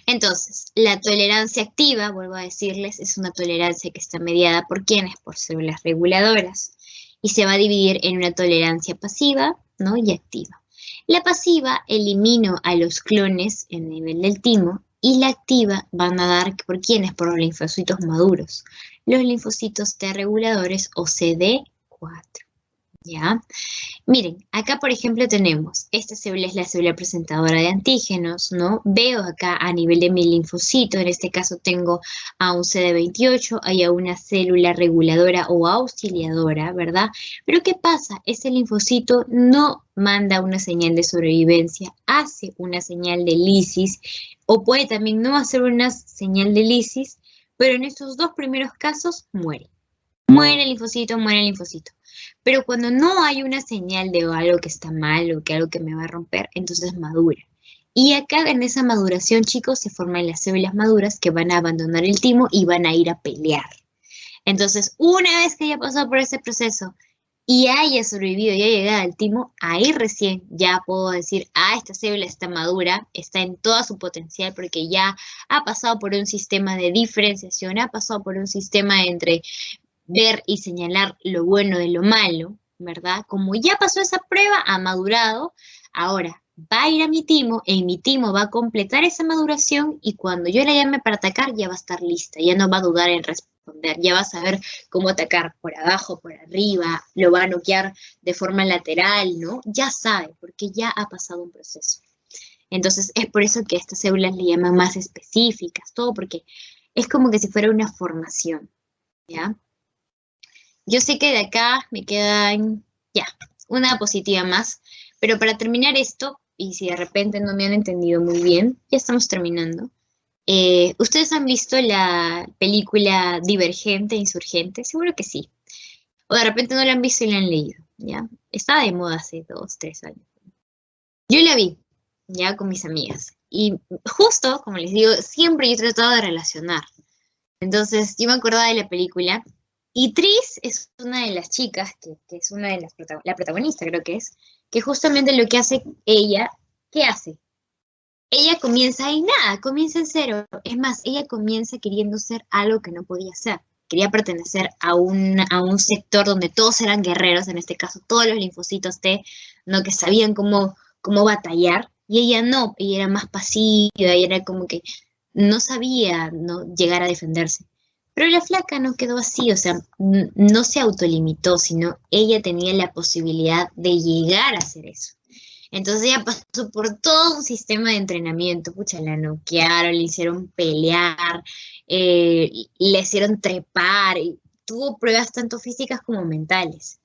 Entonces, la tolerancia activa, vuelvo a decirles, es una tolerancia que está mediada por ¿quiénes? Por células reguladoras. Y se va a dividir en una tolerancia pasiva, ¿no? Y activa. La pasiva elimino a los clones en el nivel del timo, y la activa van a dar por ¿quiénes? Por los linfocitos maduros, los linfocitos T reguladores o CD4. ¿ya? Miren, acá por ejemplo tenemos, esta célula es la célula presentadora de antígenos, ¿no? Veo acá a nivel de mi linfocito, en este caso tengo a un CD28, hay a una célula reguladora o auxiliadora, ¿verdad? Pero ¿qué pasa? Ese linfocito no manda una señal de sobrevivencia, hace una señal de lisis, o puede también no hacer una señal de lisis, pero en estos dos primeros casos muere. Muere el linfocito, muere el linfocito. Pero cuando no hay una señal de algo que está mal o que algo que me va a romper, entonces madura. Y acá en esa maduración, chicos, se forman las células maduras que van a abandonar el timo y van a ir a pelear. Entonces, una vez que haya pasado por ese proceso y haya sobrevivido y haya llegado al timo, ahí recién ya puedo decir, esta célula está madura, está en toda su potencial porque ya ha pasado por un sistema de diferenciación, ha pasado por un sistema entre ver y señalar lo bueno de lo malo, ¿verdad? Como ya pasó esa prueba, ha madurado, ahora va a ir a mi timo, y mi timo va a completar esa maduración y cuando yo la llame para atacar ya va a estar lista, ya no va a dudar en responder, ya va a saber cómo atacar por abajo, por arriba, lo va a noquear de forma lateral, ¿no? Ya sabe, porque ya ha pasado un proceso. Entonces es por eso que a estas células le llaman más específicas, todo porque es como que si fuera una formación, ¿ya? Yo sé que de acá me quedan, ya, una diapositiva más, pero para terminar esto, y si de repente no me han entendido muy bien, ya estamos terminando. ¿Ustedes han visto la película Divergente, Insurgente? Seguro que sí. O de repente no la han visto y la han leído, ¿ya? Estaba de moda hace 2, 3 años. Yo la vi, ya, con mis amigas. Y justo, como les digo, siempre yo he tratado de relacionar. Entonces, yo me acordaba de la película. Y Tris es una de las chicas, que es una de las la protagonista, creo que justamente lo que hace ella, ¿qué hace? Ella comienza en nada, comienza en cero. Es más, ella comienza queriendo ser algo que no podía ser. Quería pertenecer a un sector donde todos eran guerreros, en este caso todos los linfocitos T, ¿no? Que sabían cómo batallar. Y ella no, ella era más pasiva, ella era como que no sabía, ¿no?, llegar a defenderse. Pero la flaca no quedó así, o sea, no se autolimitó, sino ella tenía la posibilidad de llegar a hacer eso. Entonces ella pasó por todo un sistema de entrenamiento, pucha, la noquearon, le hicieron pelear, le hicieron trepar, y tuvo pruebas tanto físicas como mentales.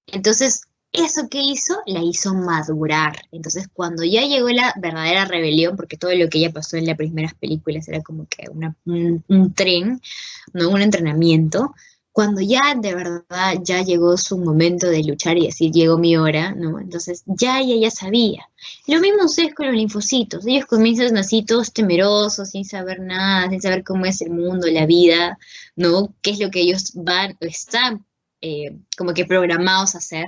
Entonces, eso que hizo, la hizo madurar. Entonces, cuando ya llegó la verdadera rebelión, porque todo lo que ella pasó en las primeras películas era como que un tren, ¿no? Un entrenamiento. Cuando ya de verdad ya llegó su momento de luchar y decir, llegó mi hora, ¿no? Entonces, ya ella ya sabía. Lo mismo ustedes con los linfocitos. Ellos comienzan así todos temerosos, sin saber nada, sin saber cómo es el mundo, la vida, ¿no? Qué es lo que ellos están como que programados a hacer,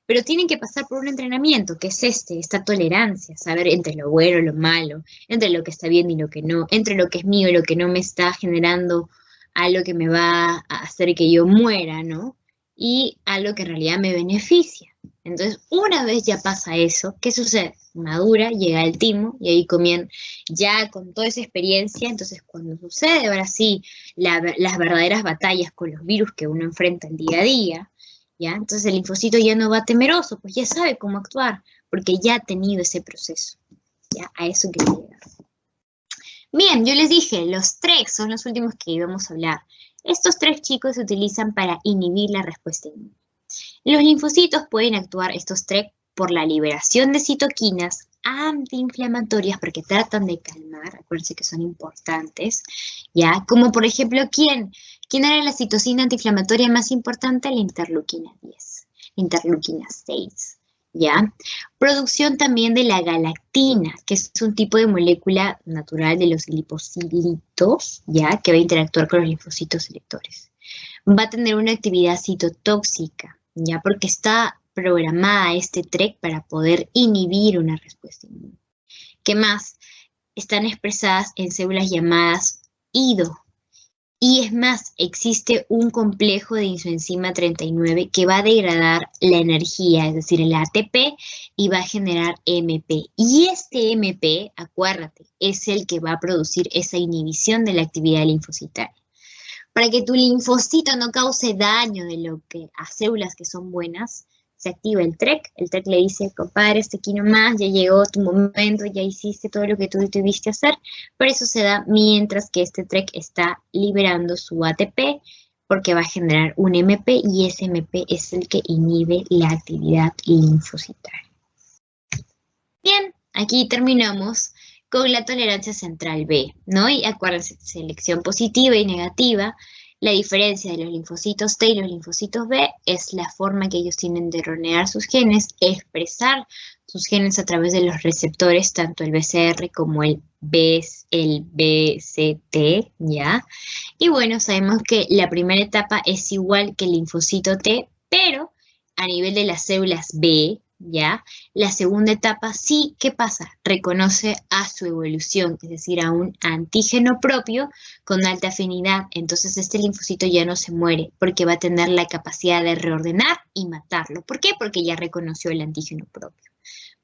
pero tienen que pasar por un entrenamiento, que es esta tolerancia, saber entre lo bueno y lo malo, entre lo que está bien y lo que no, entre lo que es mío y lo que no me está generando algo que me va a hacer que yo muera, ¿no? Y algo que en realidad me beneficia. Entonces, una vez ya pasa eso, ¿qué sucede? Madura, llega el timo y ahí comienzan ya con toda esa experiencia. Entonces, cuando sucede ahora sí las verdaderas batallas con los virus que uno enfrenta el día a día, ¿ya? Entonces el linfocito ya no va temeroso, pues ya sabe cómo actuar, porque ya ha tenido ese proceso. ¿Ya? A eso quería llegar. Bien, yo les dije, los TREG son los últimos que íbamos a hablar. Estos 3 chicos se utilizan para inhibir la respuesta inmune. Los linfocitos pueden actuar, estos TREG, por la liberación de citoquinas antiinflamatorias porque tratan de calmar, acuérdense que son importantes, ¿ya? Como por ejemplo, ¿quién era la citocina antiinflamatoria más importante? La interleuquina 10, interleuquina 6, ¿ya? Producción también de la galactina, que es un tipo de molécula natural de los lipocilitos, ¿ya? Que va a interactuar con los linfocitos selectores. Va a tener una actividad citotóxica, ¿ya? Porque está programada este TREG para poder inhibir una respuesta inmune. ¿Qué más? Están expresadas en células llamadas IDO. Y es más, existe un complejo de isoenzima 39 que va a degradar la energía, es decir, el ATP, y va a generar MP. Y este MP, acuérdate, es el que va a producir esa inhibición de la actividad linfocitaria. Para que tu linfocito no cause daño a células que son buenas, se activa el TREC le dice, compadre, hasta aquí nomás, ya llegó tu momento, ya hiciste todo lo que tú tuviste que hacer, pero eso se da mientras que este TREC está liberando su ATP, porque va a generar un MP y ese MP es el que inhibe la actividad linfocitaria. Bien, aquí terminamos con la tolerancia central B, ¿no? Y acuérdense, selección positiva y negativa. La diferencia de los linfocitos T y los linfocitos B es la forma que ellos tienen de ronear sus genes, expresar sus genes a través de los receptores, tanto el BCR como el BCT, ¿ya? Y bueno, sabemos que la primera etapa es igual que el linfocito T, pero a nivel de las células B, ¿ya? La segunda etapa sí, ¿qué pasa? Reconoce a su evolución, es decir, a un antígeno propio con alta afinidad. Entonces este linfocito ya no se muere porque va a tener la capacidad de reordenar y matarlo. ¿Por qué? Porque ya reconoció el antígeno propio,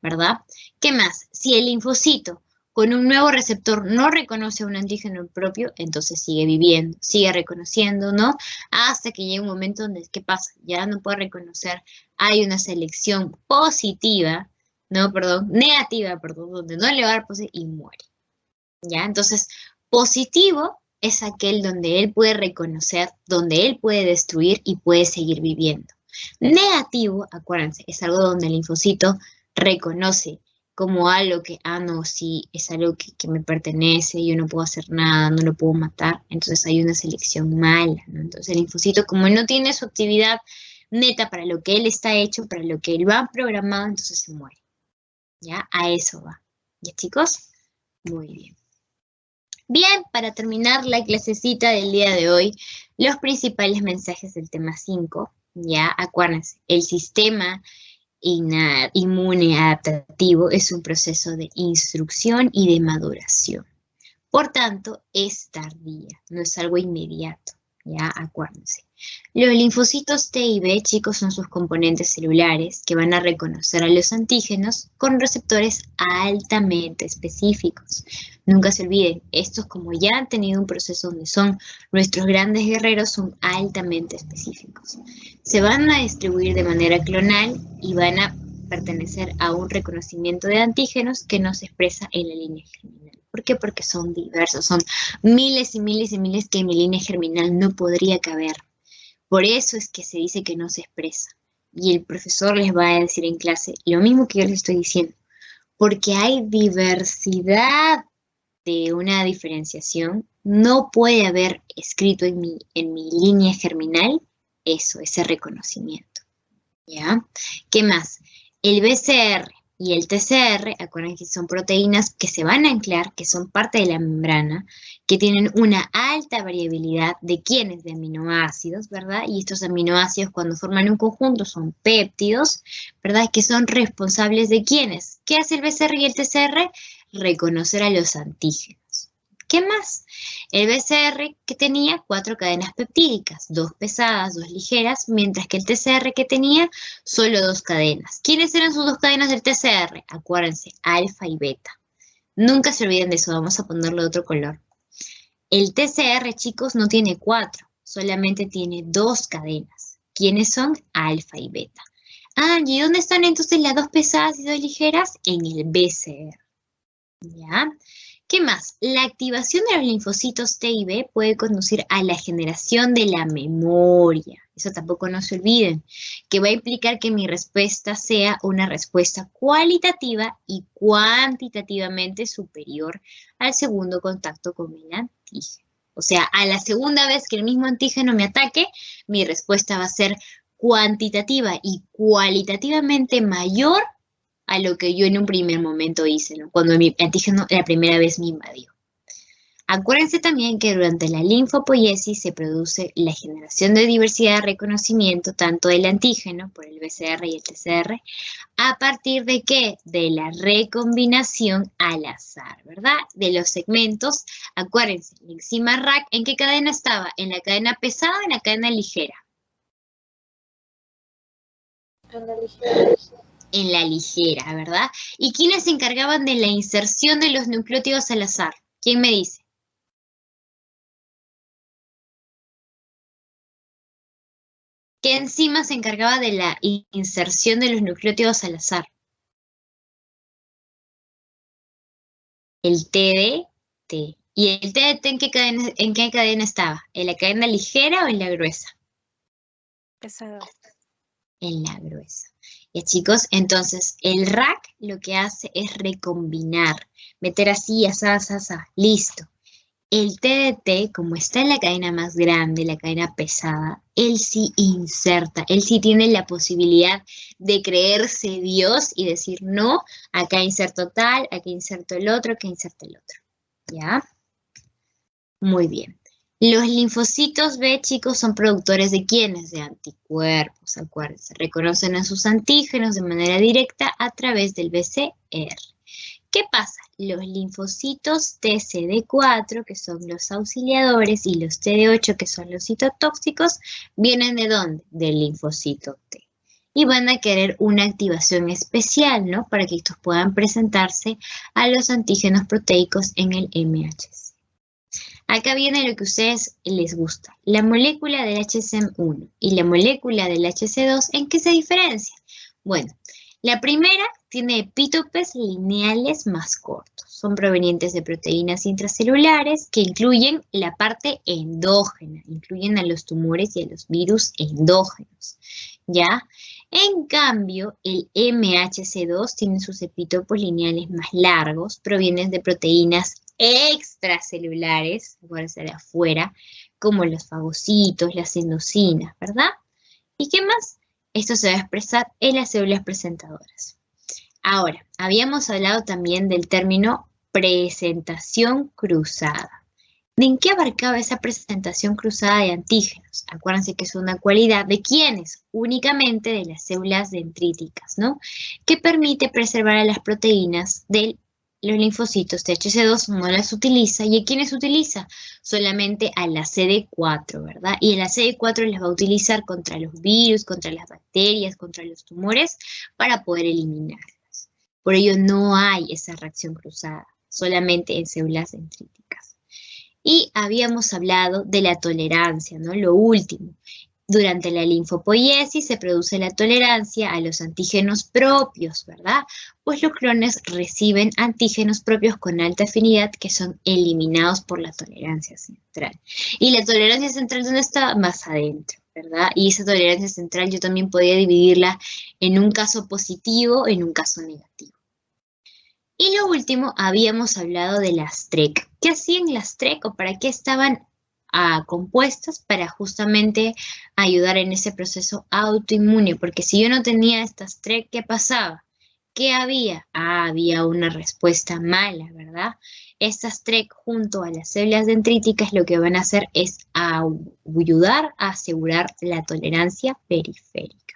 ¿verdad? ¿Qué más? Si el linfocito con un nuevo receptor no reconoce un antígeno propio, entonces sigue viviendo, sigue reconociendo, ¿no? Hasta que llega un momento donde, ¿qué pasa? Ya no puede reconocer, hay una selección positiva, no, perdón, negativa, perdón, donde no le va a dar posible y muere, ¿ya? Entonces, positivo es aquel donde él puede reconocer, donde él puede destruir y puede seguir viviendo. Negativo, acuérdense, es algo donde el linfocito reconoce como algo que, no, sí, es algo que me pertenece, yo no puedo hacer nada, no lo puedo matar, entonces hay una selección mala, ¿no? Entonces el linfocito, como no tiene su actividad neta para lo que él está hecho, para lo que él va programado, entonces se muere, ¿ya? A eso va, ¿ya, chicos? Muy bien. Bien, para terminar la clasecita del día de hoy, los principales mensajes del tema 5, ¿ya? Acuérdense, el sistema inmune adaptativo es un proceso de instrucción y de maduración. Por tanto, es tardía, no es algo inmediato, ya acuérdense. Los linfocitos T y B, chicos, son sus componentes celulares que van a reconocer a los antígenos con receptores altamente específicos. Nunca se olviden, estos como ya han tenido un proceso donde son nuestros grandes guerreros, son altamente específicos. Se van a distribuir de manera clonal y van a pertenecer a un reconocimiento de antígenos que no se expresa en la línea germinal. ¿Por qué? Porque son diversos, son miles y miles y miles que en mi línea germinal no podría caber. Por eso es que se dice que no se expresa. Y el profesor les va a decir en clase lo mismo que yo les estoy diciendo. Porque hay diversidad de una diferenciación, no puede haber escrito en mi línea germinal eso, ese reconocimiento. ¿Ya? ¿Qué más? El BCR y el TCR, acuérdense que son proteínas que se van a anclar, que son parte de la membrana, que tienen una alta variabilidad de quiénes, de aminoácidos, ¿verdad? Y estos aminoácidos cuando forman un conjunto son péptidos, ¿verdad? Que son responsables de quiénes. ¿Qué hace el BCR y el TCR? Reconocer a los antígenos. ¿Qué más? El BCR que tenía 4 cadenas peptídicas, 2 pesadas, 2 ligeras, mientras que el TCR que tenía solo 2 cadenas. ¿Quiénes eran sus 2 cadenas del TCR? Acuérdense, alfa y beta. Nunca se olviden de eso, vamos a ponerlo de otro color. El TCR, chicos, no tiene 4, solamente tiene 2 cadenas. ¿Quiénes son? Alfa y beta. ¿Y dónde están entonces las 2 pesadas y 2 ligeras? En el BCR. ¿Ya? ¿Qué más? La activación de los linfocitos T y B puede conducir a la generación de la memoria. Eso tampoco no se olviden, que va a implicar que mi respuesta sea una respuesta cualitativa y cuantitativamente superior al segundo contacto con el antígeno. O sea, a la segunda vez que el mismo antígeno me ataque, mi respuesta va a ser cuantitativa y cualitativamente mayor a lo que yo en un primer momento hice, ¿no? Cuando mi antígeno la primera vez me invadió. Acuérdense también que durante la linfopoiesis se produce la generación de diversidad de reconocimiento tanto del antígeno, por el BCR y el TCR, a partir de ¿qué? De la recombinación al azar, ¿verdad? De los segmentos, acuérdense, la enzima RAC, ¿en qué cadena estaba? ¿En la cadena pesada o en la cadena ligera? En la ligera. En la ligera, ¿verdad? ¿Y quiénes se encargaban de la inserción de los nucleótidos al azar? ¿Quién me dice? ¿Qué enzima se encargaba de la inserción de los nucleótidos al azar? El TDT. ¿Y el TDT en qué cadena estaba? ¿En la cadena ligera o en la gruesa? Pesada. En la gruesa. Ya, chicos, entonces el RAC lo que hace es recombinar, meter así, asá, listo. El TDT, como está en la cadena más grande, la cadena pesada, él sí inserta, él sí tiene la posibilidad de creerse Dios y decir, no, acá inserto tal, acá inserto el otro, acá inserto el otro. ¿Ya? Muy bien. Los linfocitos B, chicos, son productores de ¿quiénes? De anticuerpos, acuérdense. Reconocen a sus antígenos de manera directa a través del BCR. ¿Qué pasa? Los linfocitos TCD4, que son los auxiliadores, y los TD8, que son los citotóxicos, vienen ¿de dónde? Del linfocito T. Y van a querer una activación especial, ¿no? Para que estos puedan presentarse a los antígenos proteicos en el MHC. Acá viene lo que a ustedes les gusta. La molécula del HCM1 y la molécula del HC2, ¿en qué se diferencian? Bueno, la primera tiene epítopes lineales más cortos. Son provenientes de proteínas intracelulares que incluyen la parte endógena, incluyen a los tumores y a los virus endógenos, ¿ya? En cambio, el MHC2 tiene sus epítopos lineales más largos, provienen de proteínas extracelulares, acuérdense de afuera, como los fagocitos, las endocinas, ¿verdad? ¿Y qué más? Esto se va a expresar en las células presentadoras. Ahora, habíamos hablado también del término presentación cruzada. ¿En qué abarcaba esa presentación cruzada de antígenos? Acuérdense que es una cualidad de ¿quiénes? Únicamente de las células dendríticas, ¿no? Que permite preservar a las proteínas de los linfocitos THC2, no las utiliza. ¿Y a quiénes utiliza? Solamente a la CD4, ¿verdad? Y la CD4 las va a utilizar contra los virus, contra las bacterias, contra los tumores, para poder eliminarlas. Por ello no hay esa reacción cruzada, solamente en células dendríticas. Y habíamos hablado de la tolerancia, ¿no? Lo último. Durante la linfopoiesis se produce la tolerancia a los antígenos propios, ¿verdad? Pues los clones reciben antígenos propios con alta afinidad que son eliminados por la tolerancia central. Y la tolerancia central, ¿dónde está? Más adentro, ¿verdad? Y esa tolerancia central yo también podía dividirla en un caso positivo, en un caso negativo. Y lo último, habíamos hablado de las TREC. ¿Qué hacían las TREC o para qué estaban compuestas? Para justamente ayudar en ese proceso autoinmune. Porque si yo no tenía estas TREC, ¿qué pasaba? ¿Qué había? Había una respuesta mala, ¿verdad? Estas TREC junto a las células dendríticas lo que van a hacer es ayudar a asegurar la tolerancia periférica.